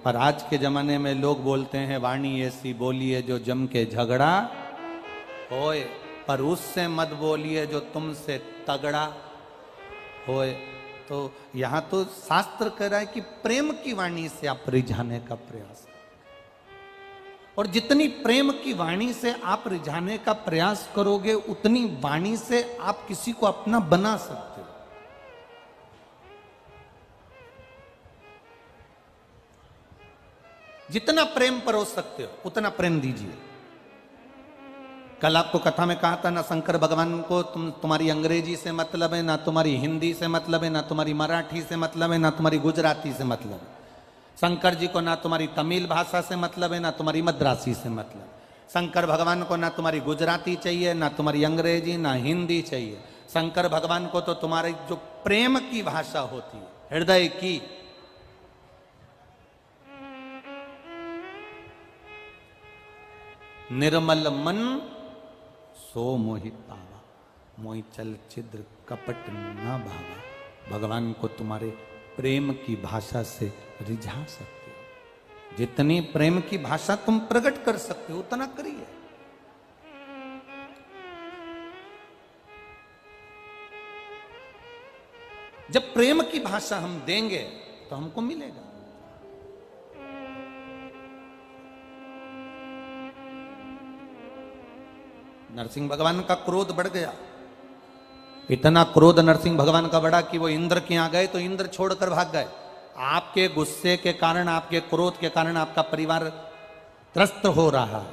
पर आज के जमाने में लोग बोलते हैं वाणी ऐसी बोलिए जो जम के झगड़ा होए, पर उससे मत बोलिए जो तुमसे तगड़ा होए। तो यहां तो शास्त्र कह रहा है कि प्रेम की वाणी से आप रिझाने का प्रयास। और जितनी प्रेम की वाणी से आप रिझाने का प्रयास करोगे, उतनी वाणी से आप किसी को अपना बना सकते हो। जितना प्रेम परोस सकते हो उतना प्रेम दीजिए। कल आपको कथा में कहा था ना, शंकर भगवान को तुम्हारी अंग्रेजी से मतलब है, ना तुम्हारी हिंदी से मतलब है, ना तुम्हारी मराठी से मतलब है, ना तुम्हारी गुजराती से मतलब है। शंकर जी को ना तुम्हारी तमिल भाषा से मतलब है, ना तुम्हारी मद्रासी से मतलब। शंकर भगवान को ना तुम्हारी गुजराती चाहिए, ना तुम्हारी अंग्रेजी, ना हिंदी चाहिए। शंकर भगवान को तो तुम्हारी जो प्रेम की भाषा होती है, हृदय की, निर्मल मन सो मोहित पावा, मोहि चल छिद्र कपट न भावा। भगवान को तुम्हारे प्रेम की भाषा से रिझा सकते हो। जितनी प्रेम की भाषा तुम प्रकट कर सकते हो उतना करिए। जब प्रेम की भाषा हम देंगे तो हमको मिलेगा। नरसिंह भगवान का क्रोध बढ़ गया। इतना क्रोध नरसिंह भगवान का बढ़ा कि वो इंद्र के यहां गए तो इंद्र छोड़कर भाग गए। आपके गुस्से के कारण, आपके क्रोध के कारण आपका परिवार त्रस्त हो रहा है।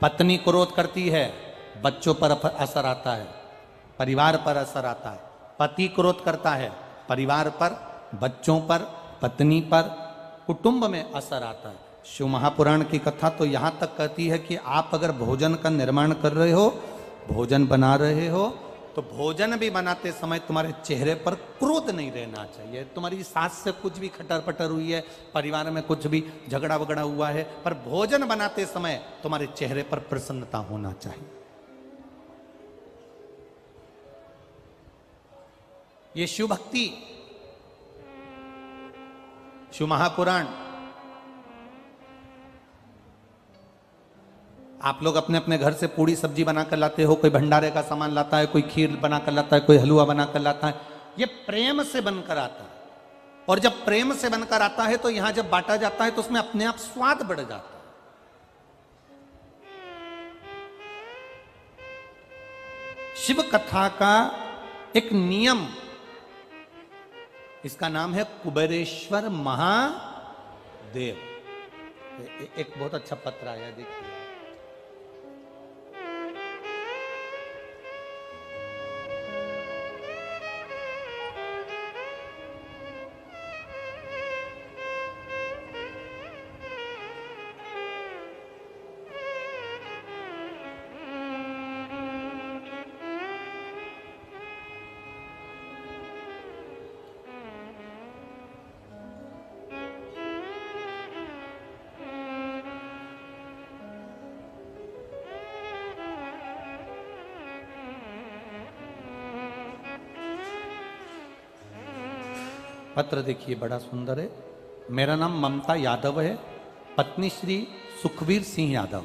पत्नी क्रोध करती है, बच्चों पर असर आता है, परिवार पर असर आता है। पति क्रोध करता है, परिवार पर, बच्चों पर, पत्नी पर, कुटुंब में असर आता है। शिव महापुराण की कथा तो यहां तक कहती है कि आप अगर भोजन का निर्माण कर रहे हो, भोजन बना रहे हो, तो भोजन भी बनाते समय तुम्हारे चेहरे पर क्रोध नहीं रहना चाहिए। तुम्हारी सास से कुछ भी खटर पटर हुई है, परिवार में कुछ भी झगड़ा वगड़ा हुआ है, पर भोजन बनाते समय तुम्हारे चेहरे पर प्रसन्नता होना चाहिए। ये शिव भक्ति, शिव महापुराण। आप लोग अपने अपने घर से पूड़ी सब्जी बनाकर लाते हो, कोई भंडारे का सामान लाता है, कोई खीर बनाकर लाता है, कोई हलवा बनाकर लाता है। ये प्रेम से बनकर आता है। और जब प्रेम से बनकर आता है तो यहां जब बांटा जाता है तो उसमें अपने आप स्वाद बढ़ जाता है। शिव कथा का एक नियम, इसका नाम है कुबेरेश्वर महादेव। एक बहुत अच्छा पत्र आया, देखिए। पत्र देखिए, बड़ा सुंदर है। मेरा नाम ममता यादव है, पत्नी श्री सुखवीर सिंह यादव।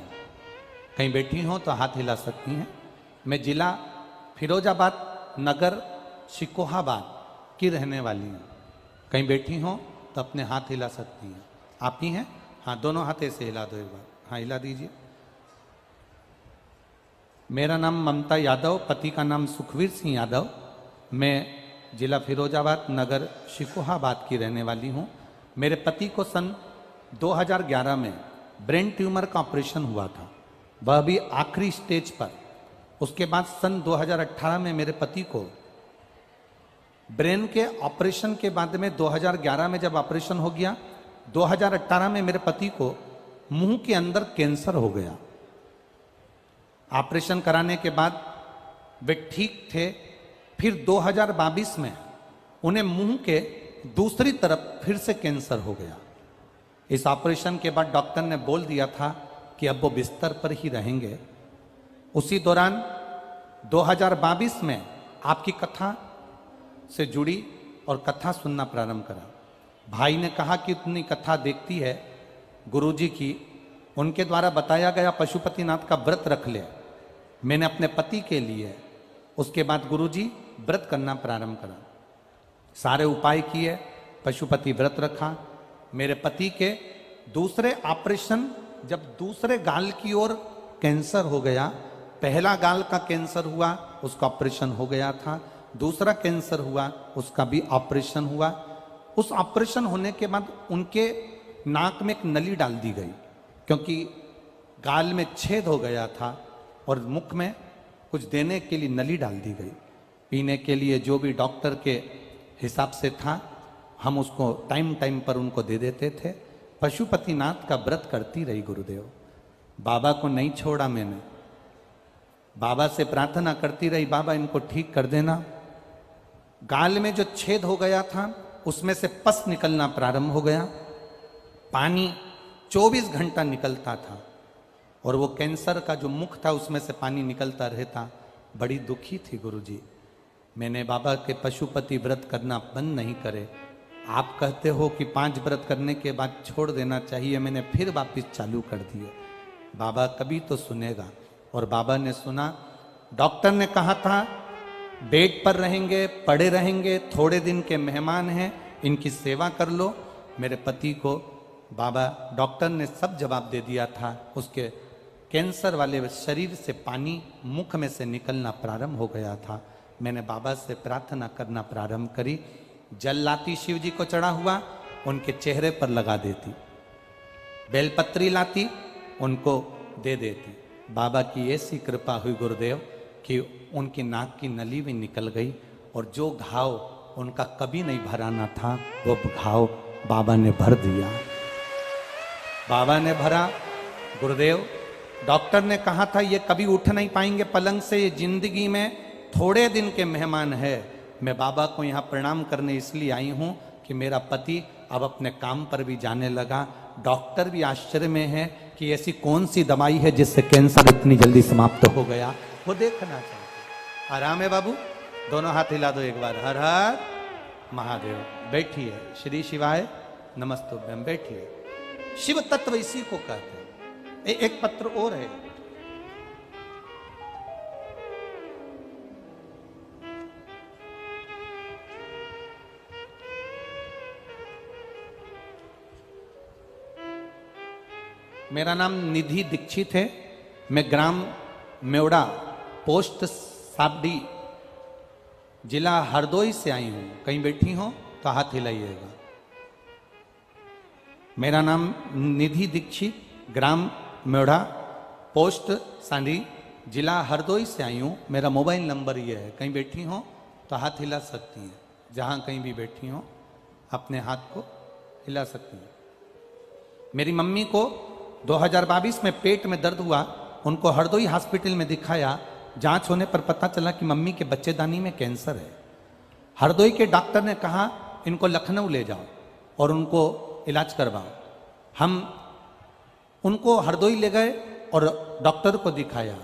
कहीं बैठी हो तो हाथ हिला सकती हैं। मैं जिला फिरोजाबाद नगर शिकोहाबाद की रहने वाली हूँ। कहीं बैठी हो तो अपने हाथ हिला सकती हैं। आप ही हैं? हाँ, दोनों हाथ ऐसे हिला दो एक बार। हाँ, हिला दीजिए। मेरा नाम ममता यादव, पति का नाम सुखवीर सिंह यादव। मैं जिला फिरोजाबाद नगर शिकोहाबाद की रहने वाली हूँ। मेरे पति को सन 2011 में ब्रेन ट्यूमर का ऑपरेशन हुआ था, वह भी आखिरी स्टेज पर। उसके बाद सन 2018 में मेरे पति को ब्रेन के ऑपरेशन के बाद में 2011 में जब ऑपरेशन हो गया, 2018 में मेरे पति को मुंह के अंदर कैंसर हो गया। ऑपरेशन कराने के बाद वे ठीक थे। फिर 2022 में उन्हें मुंह के दूसरी तरफ फिर से कैंसर हो गया। इस ऑपरेशन के बाद डॉक्टर ने बोल दिया था कि अब वो बिस्तर पर ही रहेंगे। उसी दौरान 2022 में आपकी कथा से जुड़ी और कथा सुनना प्रारंभ करा। भाई ने कहा कि इतनी कथा देखती है गुरुजी की, उनके द्वारा बताया गया पशुपतिनाथ का व्रत रख ले। मैंने अपने पति के लिए उसके बाद गुरुजी व्रत करना प्रारंभ करा। सारे उपाय किए, पशुपति व्रत रखा। मेरे पति के दूसरे ऑपरेशन जब दूसरे गाल की ओर कैंसर हो गया, पहला गाल का कैंसर हुआ उसका ऑपरेशन हो गया था, दूसरा कैंसर हुआ उसका भी ऑपरेशन हुआ। उस ऑपरेशन होने के बाद उनके नाक में एक नली डाल दी गई, क्योंकि गाल में छेद हो गया था और मुख में कुछ देने के लिए नली डाल दी गई। पीने के लिए जो भी डॉक्टर के हिसाब से था हम उसको टाइम टाइम पर उनको दे देते थे। पशुपतिनाथ का व्रत करती रही गुरुदेव, बाबा को नहीं छोड़ा मैंने, बाबा से प्रार्थना करती रही, बाबा इनको ठीक कर देना। गाल में जो छेद हो गया था उसमें से पस निकलना प्रारंभ हो गया, पानी 24 घंटा निकलता था और वो कैंसर का जो मुख था उसमें से पानी निकलता रहता। बड़ी दुखी थी गुरुजी। मैंने बाबा के पशुपति व्रत करना बंद नहीं करे। आप कहते हो कि 5 व्रत करने के बाद छोड़ देना चाहिए, मैंने फिर वापस चालू कर दिए। बाबा कभी तो सुनेगा, और बाबा ने सुना। डॉक्टर ने कहा था बेड पर रहेंगे, पड़े रहेंगे, थोड़े दिन के मेहमान हैं, इनकी सेवा कर लो। मेरे पति को बाबा डॉक्टर ने सब जवाब दे दिया था। उसके कैंसर वाले शरीर से पानी मुख में से निकलना प्रारंभ हो गया था। मैंने बाबा से प्रार्थना करना प्रारंभ करी। जल लाती शिव जी को चढ़ा हुआ, उनके चेहरे पर लगा देती, बेलपत्री लाती उनको दे देती। बाबा की ऐसी कृपा हुई गुरुदेव कि उनकी नाक की नली भी निकल गई, और जो घाव उनका कभी नहीं भराना था वो घाव बाबा ने भर दिया। बाबा ने भरा। गुरुदेव, डॉक्टर ने कहा था ये कभी उठ नहीं पाएंगे पलंग से, ये जिंदगी में थोड़े दिन के मेहमान है। मैं बाबा को यहाँ प्रणाम करने इसलिए आई हूँ कि मेरा पति अब अपने काम पर भी जाने लगा। डॉक्टर भी आश्चर्य में है कि ऐसी कौन सी दवाई है जिससे कैंसर इतनी जल्दी समाप्त हो गया, वो देखना चाहिए। आराम है बाबू, दोनों हाथ हिला दो एक बार। हर हर महादेव। बैठिए, श्री शिवाय नमस्तुभ्यम। बैठिए। शिव तत्व इसी को कहते हैं। एक पत्र और है, मेरा नाम निधि दीक्षित है। मैं ग्राम मेवड़ा, पोस्ट साबडी, जिला हरदोई से आई हूं। कहीं बैठी हो तो हाथ हिलाइएगा। मेरा नाम निधि दीक्षित, ग्राम मेवड़ा, पोस्ट सांडी, जिला हरदोई से आई हूँ। मेरा मोबाइल नंबर ये है। कहीं बैठी हो तो हाथ हिला सकती हैं। जहाँ कहीं भी बैठी हो अपने हाथ को हिला सकती हैं। मेरी मम्मी को 2022 में पेट में दर्द हुआ, उनको हरदोई हॉस्पिटल में दिखाया। जांच होने पर पता चला कि मम्मी के बच्चेदानी में कैंसर है। हरदोई के डॉक्टर ने कहा इनको लखनऊ ले जाओ और उनको इलाज करवाओ। हम उनको हरदोई ले गए और डॉक्टर को दिखाया।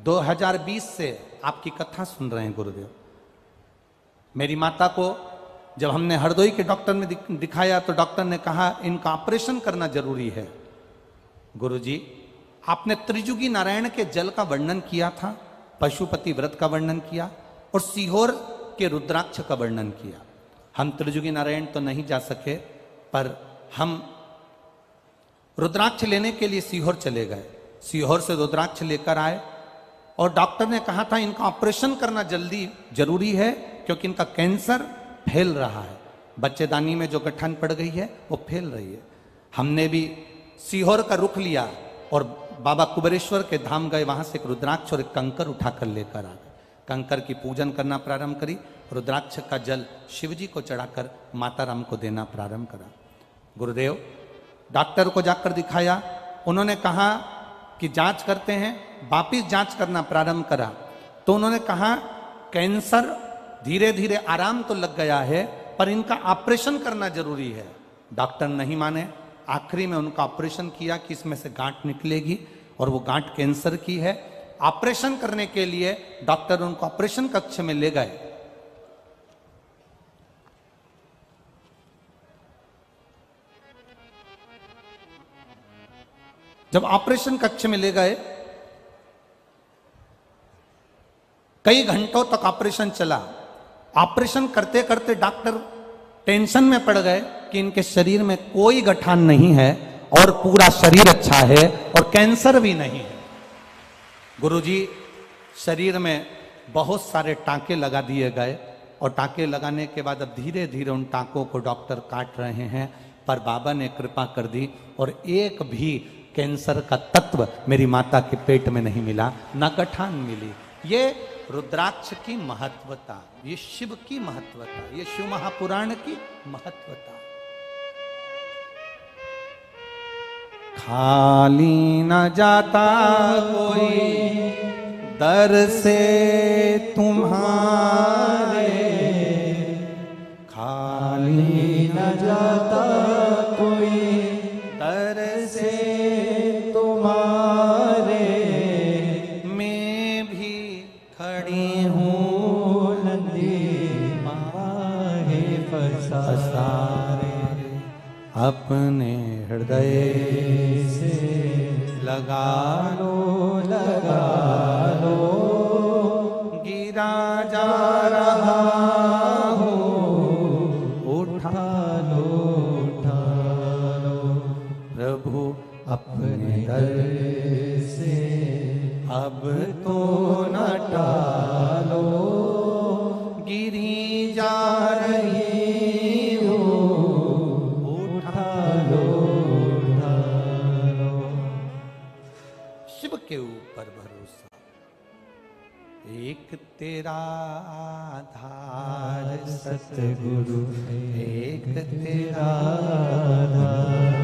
2020 से आपकी कथा सुन रहे हैं गुरुदेव। मेरी माता को जब हमने हरदोई के डॉक्टर में दिखाया तो डॉक्टर ने कहा इनका ऑपरेशन करना जरूरी है। गुरुजी, आपने त्रिजुगी नारायण के जल का वर्णन किया था, पशुपति व्रत का वर्णन किया और सीहोर के रुद्राक्ष का वर्णन किया। हम त्रिजुगी नारायण तो नहीं जा सके, पर हम रुद्राक्ष लेने के लिए सीहोर चले गए। सीहोर से रुद्राक्ष लेकर आए और डॉक्टर ने कहा था इनका ऑपरेशन करना जल्दी जरूरी है, क्योंकि इनका कैंसर फैल रहा है। बच्चेदानी में जो गठन पड़ गई है वो फैल रही है। हमने भी सीहोर का रुख लिया और बाबा कुबेरेश्वर के धाम गए। वहां से एक रुद्राक्ष और एक कंकर उठाकर लेकर आ गए। कंकर की पूजन करना प्रारंभ करी। रुद्राक्ष का जल शिवजी को चढ़ाकर माता राम को देना प्रारंभ करा। गुरुदेव, डॉक्टर को जाकर दिखाया। उन्होंने कहा कि जांच करते हैं। वापिस जांच करना प्रारंभ करा तो उन्होंने कहा कैंसर धीरे धीरे आराम तो लग गया है, पर इनका ऑपरेशन करना जरूरी है। डॉक्टर नहीं माने। आखिरी में उनका ऑपरेशन किया कि इसमें से गांठ निकलेगी और वो गांठ कैंसर की है। ऑपरेशन करने के लिए डॉक्टर उनको ऑपरेशन कक्ष में ले गए। जब ऑपरेशन कक्ष में ले गए, कई घंटों तक ऑपरेशन चला। ऑपरेशन करते करते डॉक्टर टेंशन में पड़ गए कि इनके शरीर में कोई गठान नहीं है और पूरा शरीर अच्छा है और कैंसर भी नहीं है। गुरुजी शरीर में बहुत सारे टांके लगा दिए गए और टांके लगाने के बाद अब धीरे धीरे उन टांकों को डॉक्टर काट रहे हैं, पर बाबा ने कृपा कर दी और एक भी कैंसर का तत्व मेरी माता के पेट में नहीं मिला, न गठान मिली। ये रुद्राक्ष की महत्वता, ये शिव की महत्वता, ये शिव महापुराण की महत्वता। खाली न जाता कोई दर से तुम्हारे, खाली न जाता कोई दर से तुम्हारे, मैं भी खड़ी हूँ नंदी माहे पसारे, अपने हृदय से लगा लो गिरा जा रहा हो, उठा लो प्रभु अपने दर से, अब तो न टालो गिरी जा रही हो, उठा लो शिव के ऊपर भरोसा। एक तेरा आधार सतगुरु, एक तेरा आधार,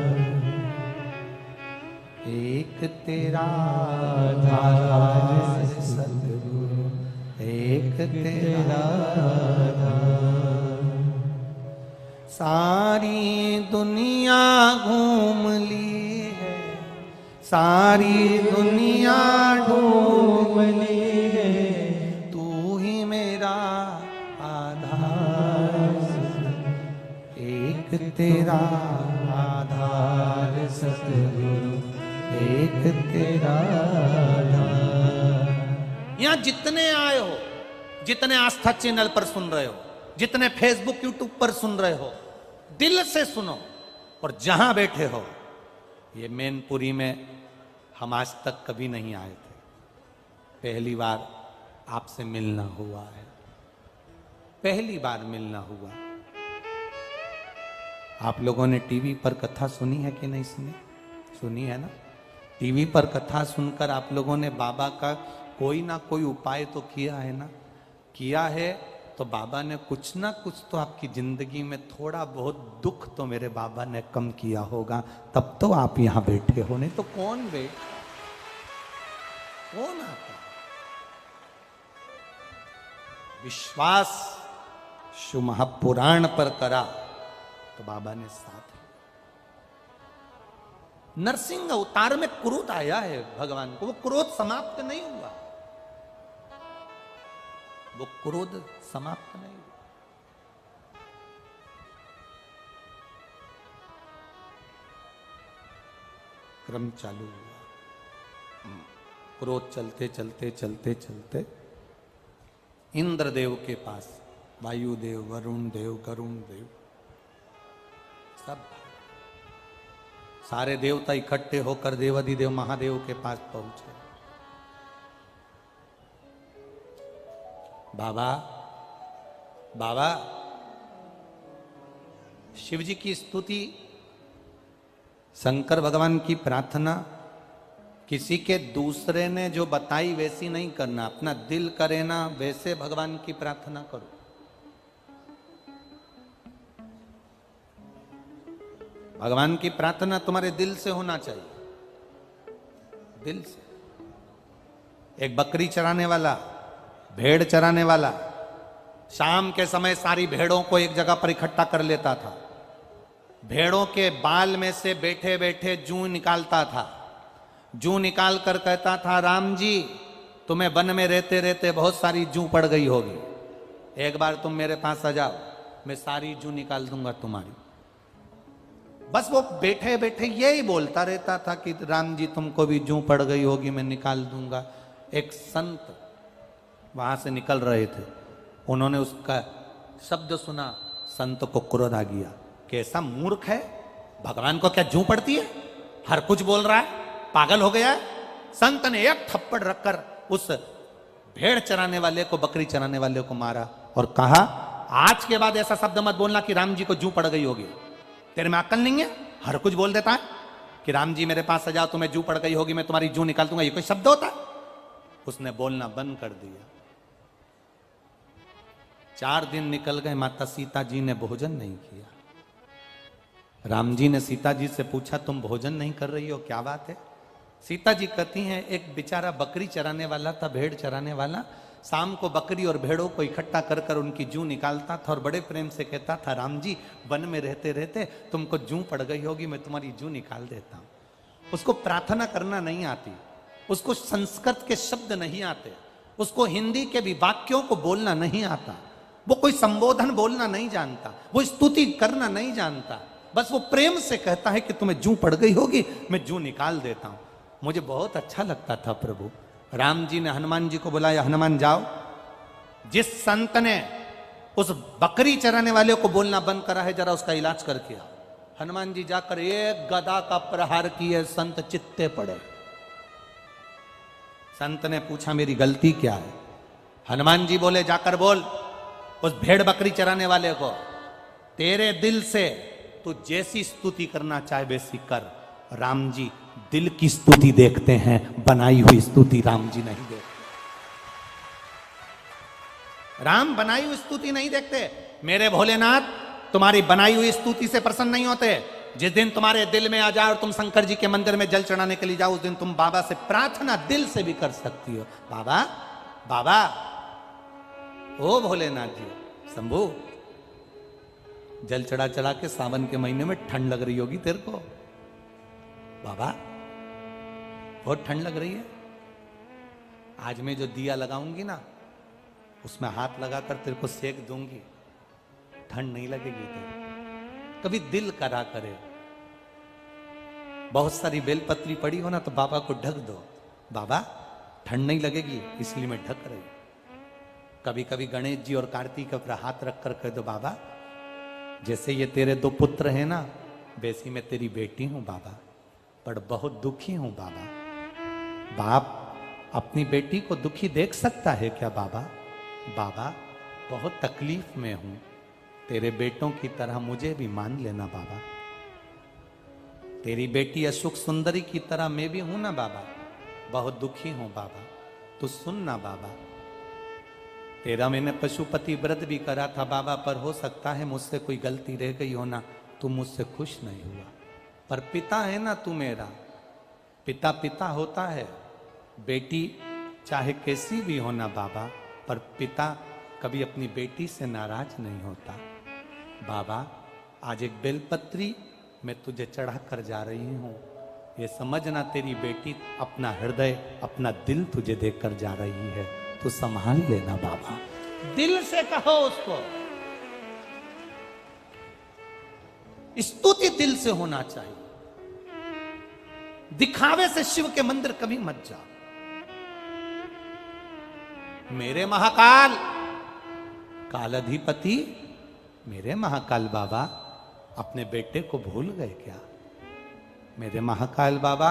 एक तेरा आधार सतगुरु, एक तेरा आधार। सारी दुनिया घूम ली है, सारी दुनिया ढूंढ ली है, तू ही मेरा आधार, एक तेरा आधार सतगुरु, एक तेरा आधार। यहाँ जितने आए हो, जितने आस्था चैनल पर सुन रहे हो, जितने फेसबुक यूट्यूब पर सुन रहे हो, दिल से सुनो। और जहां बैठे हो, ये मैनपुरी में हम आज तक कभी नहीं आए थे, पहली बार आपसे मिलना हुआ है, पहली बार मिलना हुआ। आप लोगों ने टीवी पर कथा सुनी है कि नहीं सुनी? सुनी है ना? टीवी पर कथा सुनकर आप लोगों ने बाबा का कोई ना कोई उपाय तो किया है ना? किया है तो बाबा ने कुछ ना कुछ तो आपकी जिंदगी में थोड़ा बहुत दुख तो मेरे बाबा ने कम किया होगा, तब तो आप यहां बैठे हो, नहीं तो कौन आता? विश्वास शिव महापुराण पर करा तो बाबा ने साथ। नरसिंह अवतार में क्रोध आया है भगवान को, वो क्रोध समाप्त नहीं हुआ, वो क्रोध समाप्त नहीं हुआ। क्रम चालू हुआ, क्रोध चलते चलते चलते चलते इंद्रदेव के पास, वायुदेव, वरुण देव, गरुण देव, सब सारे देवता इकट्ठे होकर देवाधिदेव महादेव के पास पहुंचे। बाबा, बाबा, शिव जी की स्तुति, शंकर भगवान की प्रार्थना किसी के दूसरे ने जो बताई वैसी नहीं करना, अपना दिल करे ना वैसे भगवान की प्रार्थना करो। भगवान की प्रार्थना तुम्हारे दिल से होना चाहिए, दिल से। एक बकरी चराने वाला, भेड़ चराने वाला शाम के समय सारी भेड़ों को एक जगह पर इकट्ठा कर लेता था, भेड़ों के बाल में से बैठे बैठे जूं निकालता था, जूं निकाल कर कहता था, राम जी तुम्हें वन में रहते रहते बहुत सारी जूं पड़ गई होगी, एक बार तुम मेरे पास आ जाओ, मैं सारी जूं निकाल दूंगा तुम्हारी। बस वो बैठे बैठे यही बोलता रहता था कि राम जी तुमको भी जूं पड़ गई होगी, मैं निकाल दूंगा। एक संत वहां से निकल रहे थे, उन्होंने उसका शब्द सुना, संत को क्रोध आ गया, कैसा मूर्ख है, भगवान को क्या जूं पड़ती है, हर कुछ बोल रहा है, पागल हो गया है। संत ने एक थप्पड़ रखकर उस भेड़ चराने वाले को, बकरी चराने वाले को मारा और कहा, आज के बाद ऐसा शब्द मत बोलना कि राम जी को जू पड़ गई होगी। तेरे में अक्ल नहीं है, हर कुछ बोल देता है कि राम जी मेरे पास आ जाओ, तुम्हें जू पड़ गई होगी, मैं तुम्हारी जू निकाल दूंगा। ये कोई शब्द होता है? उसने बोलना बंद कर दिया। 4 दिन निकल गए, माता सीता जी ने भोजन नहीं किया। राम जी ने सीता जी से पूछा, तुम भोजन नहीं कर रही हो, क्या बात है? सीता जी कहती हैं, एक बेचारा बकरी चराने वाला था, भेड़ चराने वाला, शाम को बकरी और भेड़ों को इकट्ठा कर कर उनकी जू निकालता था और बड़े प्रेम से कहता था, राम जी वन में रहते रहते तुमको जू पड़ गई होगी, मैं तुम्हारी जू निकाल देता हूं। उसको प्रार्थना करना नहीं आती, उसको संस्कृत के शब्द नहीं आते, उसको हिंदी के भी वाक्यों को बोलना नहीं आता, वो कोई संबोधन बोलना नहीं जानता, वो स्तुति करना नहीं जानता, बस वो प्रेम से कहता है कि तुम्हें जू पड़ गई होगी, मैं जू निकाल देता हूं। मुझे बहुत अच्छा लगता था प्रभु। राम जी ने हनुमान जी को बुलाया, हनुमान जाओ, जिस संत ने उस बकरी चराने वाले को बोलना बंद करा है, जरा उसका इलाज करके आओ। हनुमान जी जाकर एक गदा का प्रहार किए, संत चित्ते पड़े। संत ने पूछा, मेरी गलती क्या है? हनुमान जी बोले, जाकर बोल उस भेड़ बकरी चराने वाले को, तेरे दिल से तू जैसी स्तुति करना चाहे वैसी कर। राम जी दिल की स्तुति देखते हैं, बनाई हुई स्तुति राम जी नहीं देखते। राम बनाई हुई स्तुति नहीं देखते। मेरे भोलेनाथ तुम्हारी बनाई हुई स्तुति से प्रसन्न नहीं होते। जिस दिन तुम्हारे दिल में आ जाए और तुम शंकर जी के मंदिर में जल चढ़ाने के लिए जाओ, उस दिन तुम बाबा से प्रार्थना दिल से भी कर सकती हो। बाबा बाबा, ओ भोलेनाथ जी, शंभू, जल चढ़ा चढ़ा के सावन के महीने में ठंड लग रही होगी तेरे को। बाबा बहुत ठंड लग रही है, आज मैं जो दिया लगाऊंगी ना, उसमें हाथ लगाकर तेरे को सेक दूंगी, ठंड नहीं लगेगी तेरे। कभी दिल करा करे, बहुत सारी बेलपत्री पड़ी हो ना, तो बाबा को ढक दो, बाबा ठंड नहीं लगेगी इसलिए मैं ढक रही। कभी कभी गणेश जी और कार्तिक पर हाथ रखकर कह दो, बाबा जैसे ये तेरे 2 पुत्र हैं ना, वैसी मैं तेरी बेटी हूं बाबा, पर बहुत दुखी हूं बाबा। बाप अपनी बेटी को दुखी देख सकता है क्या बाबा? बाबा बहुत तकलीफ में हूं, तेरे बेटों की तरह मुझे भी मान लेना बाबा। तेरी बेटी अशोक सुंदरी की तरह मैं भी हूं ना बाबा, बहुत दुखी हूं बाबा, तू सुन ना बाबा। तेरा मैंने पशुपति व्रत भी करा था बाबा, पर हो सकता है मुझसे कोई गलती रह गई हो ना, तू मुझसे खुश नहीं हुआ। पर पिता है ना तू मेरा, पिता पिता होता है। बेटी चाहे कैसी भी हो ना बाबा, पर पिता कभी अपनी बेटी से नाराज नहीं होता। बाबा आज एक बेलपत्री मैं तुझे चढ़ा कर जा रही हूं, ये समझना तेरी बेटी अपना हृदय, अपना दिल तुझे देकर जा रही है, तो संभाल लेना बाबा। दिल से कहो उसको, स्तुति दिल से होना चाहिए। दिखावे से शिव के मंदिर कभी मत जाओ। मेरे महाकाल कालाधिपति, मेरे महाकाल बाबा अपने बेटे को भूल गए क्या? मेरे महाकाल बाबा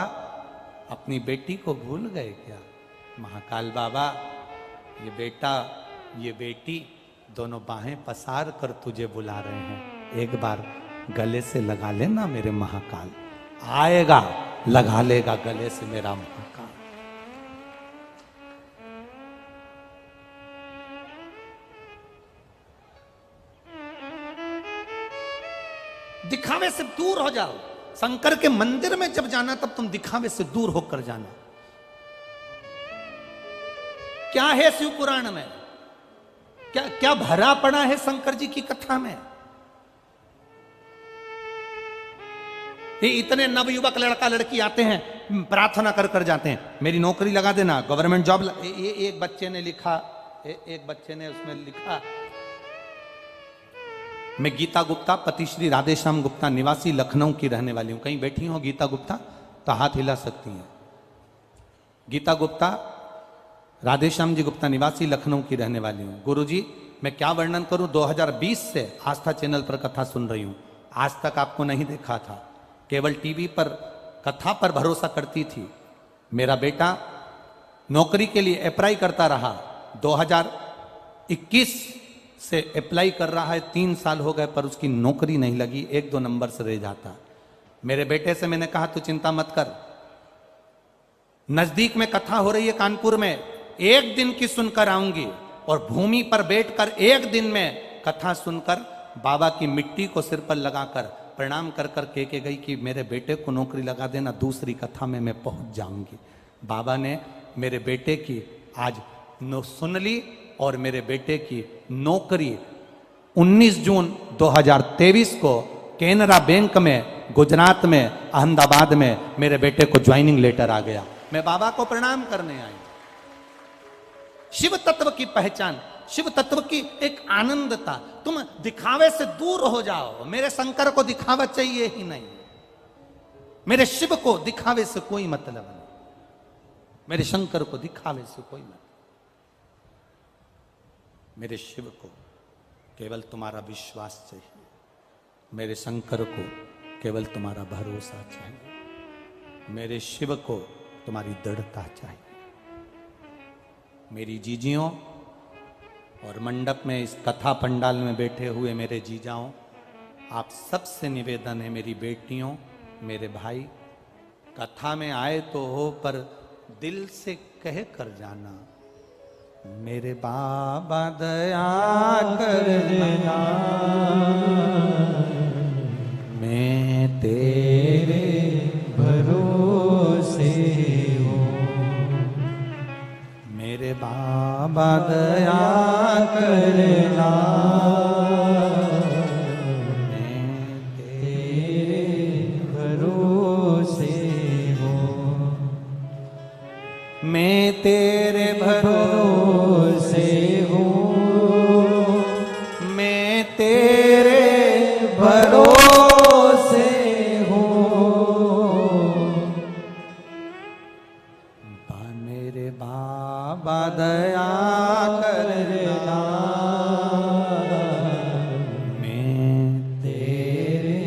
अपनी बेटी को भूल गए क्या? महाकाल बाबा ये बेटा ये बेटी दोनों बाहें पसार कर तुझे बुला रहे हैं, एक बार गले से लगा लेना मेरे महाकाल। आएगा लगा लेगा गले से मेरा महाकाल। दिखावे से दूर हो जाओ। शंकर के मंदिर में जब जाना तब तुम दिखावे से दूर होकर जाना। क्या है शिव पुराण में, क्या क्या भरा पड़ा है शंकर जी की कथा में। ये इतने नवयुवक लड़का लड़की आते हैं, प्रार्थना कर कर जाते हैं, मेरी नौकरी लगा देना, गवर्नमेंट जॉब एक बच्चे ने लिखा, एक बच्चे ने उसमें लिखा, मैं गीता गुप्ता पतिश्री राधेश्याम गुप्ता निवासी लखनऊ की रहने वाली हूं। कहीं बैठी हो गीता गुप्ता तो हाथ हिला सकती हैं। गीता गुप्ता राधेश्याम जी गुप्ता निवासी लखनऊ की रहने वाली हूं। गुरुजी मैं क्या वर्णन करूं, 2020 से आस्था चैनल पर कथा सुन रही हूं। आज तक आपको नहीं देखा था, केवल टीवी पर कथा पर भरोसा करती थी। मेरा बेटा नौकरी के लिए अप्लाई करता रहा, 2021 से अप्लाई कर रहा है, 3 साल हो गए पर उसकी नौकरी नहीं लगी, 1-2 नंबर से रह जाता। मेरे बेटे से मैंने कहा तू चिंता मत कर, नजदीक में कथा हो रही है कानपुर में, 1 दिन की सुनकर आऊंगी और भूमि पर बैठकर 1 दिन में कथा सुनकर बाबा की मिट्टी को सिर पर लगाकर प्रणाम कर कर कह के गई कि मेरे बेटे को नौकरी लगा देना, दूसरी कथा में मैं पहुंच जाऊंगी। बाबा ने मेरे बेटे की आज सुन ली और मेरे बेटे की नौकरी 19 जून 2023 को केनरा बैंक में गुजरात में अहमदाबाद में मेरे बेटे को ज्वाइनिंग लेटर आ गया। मैं बाबा को प्रणाम करने आई। शिव तत्व की पहचान, शिव तत्व की एक आनंदता, तुम दिखावे से दूर हो जाओ। मेरे शंकर को दिखावा चाहिए ही नहीं, मेरे शिव को दिखावे से कोई मतलब नहीं, मेरे शंकर को दिखावे से कोई मतलब। मेरे शिव को केवल तुम्हारा विश्वास चाहिए, मेरे शंकर को केवल तुम्हारा भरोसा चाहिए, मेरे शिव को तुम्हारी दृढ़ता चाहिए। मेरी जीजियों और मंडप में इस कथा पंडाल में बैठे हुए मेरे जीजाओं, आप सबसे निवेदन है, मेरी बेटियों, मेरे भाई, कथा में आए तो हो पर दिल से कह कर जाना, मेरे बाबा दया करना, मैं तेरे भरोसे हूँ, मेरे बाबा दया करना, मैं तेरे भरोसे हूँ, मैं तेरे भरोसे हूँ, मैं तेरे भरोसे मेरे बाबा दया करना, मैं तेरे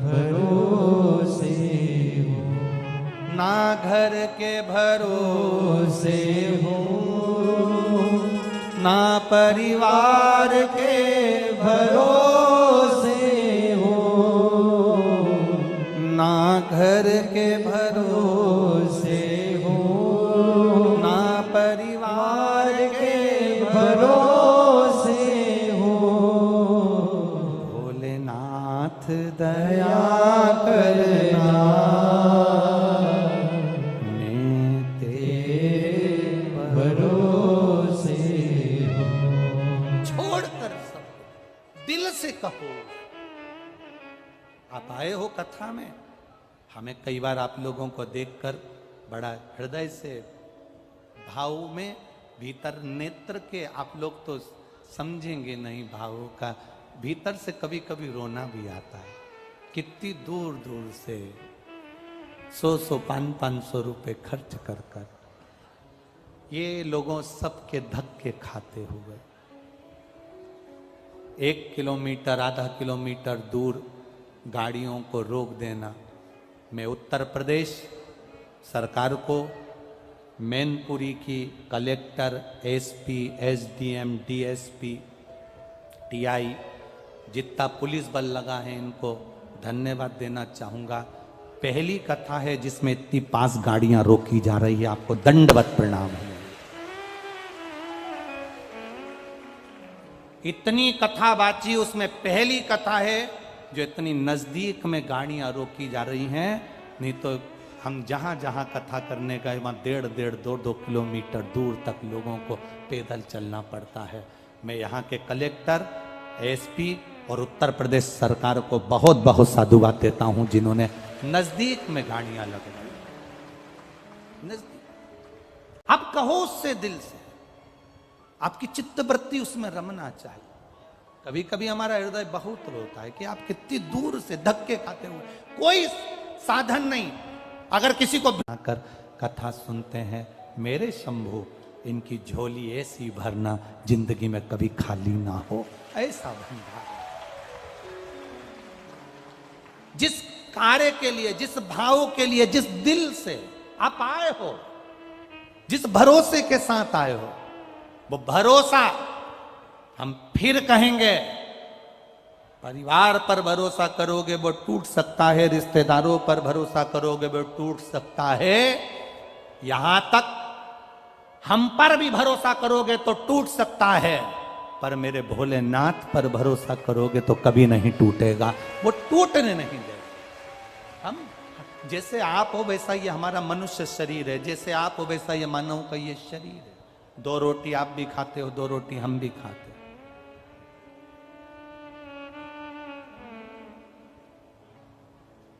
भरोसे हूँ, ना घर के भरोसे हूँ, ना परिवार के भरोसे हूँ, ना घर के भरोसे हूँ, ना परिवार के भरोसे हूँ, भोलेनाथ दया करना, मैं तेरे भरोसे हूँ। छोड़कर सब दिल से कहो। आप आए हो कथा में, हमें कई बार आप लोगों को देखकर बड़ा हृदय से भाव में भीतर नेत्र के, आप लोग तो समझेंगे नहीं भावों का, भीतर से कभी कभी रोना भी आता है। कितनी दूर दूर से 100-100, 500 रुपए खर्च कर कर ये लोगों सबके धक्के खाते हुए 1 किलोमीटर, आधा किलोमीटर दूर गाड़ियों को रोक देना। मैं उत्तर प्रदेश सरकार को, मैनपुरी की collector, SP, SDM, DSP, TI, जितना पुलिस बल लगा है इनको धन्यवाद देना चाहूँगा। पहली कथा है जिसमें इतनी 5 गाड़ियां रोकी जा रही है, आपको दंडवत प्रणाम है। इतनी कथा बाची, उसमें पहली कथा है जो इतनी नजदीक में गाड़ियां रोकी जा रही हैं। नहीं तो हम जहां जहां कथा करने गए वहां 1.5, 2 किलोमीटर दूर तक लोगों को पैदल चलना पड़ता है। मैं यहाँ के कलेक्टर, एसपी और उत्तर प्रदेश सरकार को बहुत बहुत साधुवाद देता हूं जिन्होंने नजदीक में गाड़ियां लगवाई। नजदीक आप कहो उससे दिल से, आपकी चित्तवृत्ति उसमें रमना चाहिए। कभी कभी हमारा हृदय बहुत रोता है कि आप कितनी दूर से धक्के खाते हुए, कोई साधन नहीं, अगर किसी को कर कथा सुनते हैं, मेरे शंभु इनकी झोली ऐसी भरना जिंदगी में कभी खाली ना हो, ऐसा भंडार। जिस कार्य के लिए, जिस भाव के लिए, जिस दिल से आप आए हो, जिस भरोसे के साथ आए हो, वो भरोसा हम फिर कहेंगे, परिवार पर भरोसा करोगे वो टूट सकता है, रिश्तेदारों पर भरोसा करोगे वो टूट सकता है, यहां तक हम पर भी भरोसा करोगे तो टूट सकता है, पर मेरे भोलेनाथ पर भरोसा करोगे तो कभी नहीं टूटेगा, वो टूटने नहीं देगा। हम जैसे आप हो वैसा ये हमारा मनुष्य शरीर है, जैसे आप हो वैसा ये मानव का ये शरीर है। 2 रोटी आप भी खाते हो, 2 रोटी हम भी खाते हैं।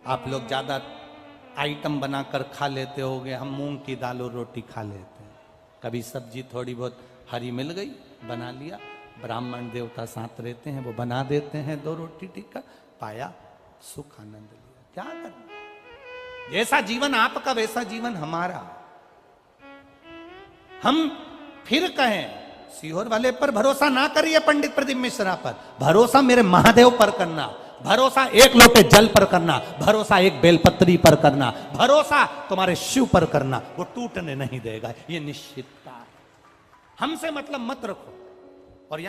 आप लोग ज्यादा आइटम बनाकर खा लेते होगे, हम मूंग की दाल और रोटी खा लेते हैं। कभी सब्जी थोड़ी बहुत हरी मिल गई, बना लिया, ब्राह्मण देवता साथ रहते हैं वो बना देते हैं 2 रोटी टिक्का, पाया, सुख आनंद लिया। क्या करना, जैसा जीवन आपका वैसा जीवन हमारा। हम फिर कहें, सीहोर वाले पर भरोसा ना करिए, पंडित प्रदीप मिश्रा पर भरोसा मेरे महादेव पर करना, भरोसा 1 लोटे जल पर करना, भरोसा 1 बेलपत्री पर करना, भरोसा तुम्हारे शिव पर करना, वो टूटने नहीं देगा, ये निश्चितता है। हमसे मतलब मत रखो। और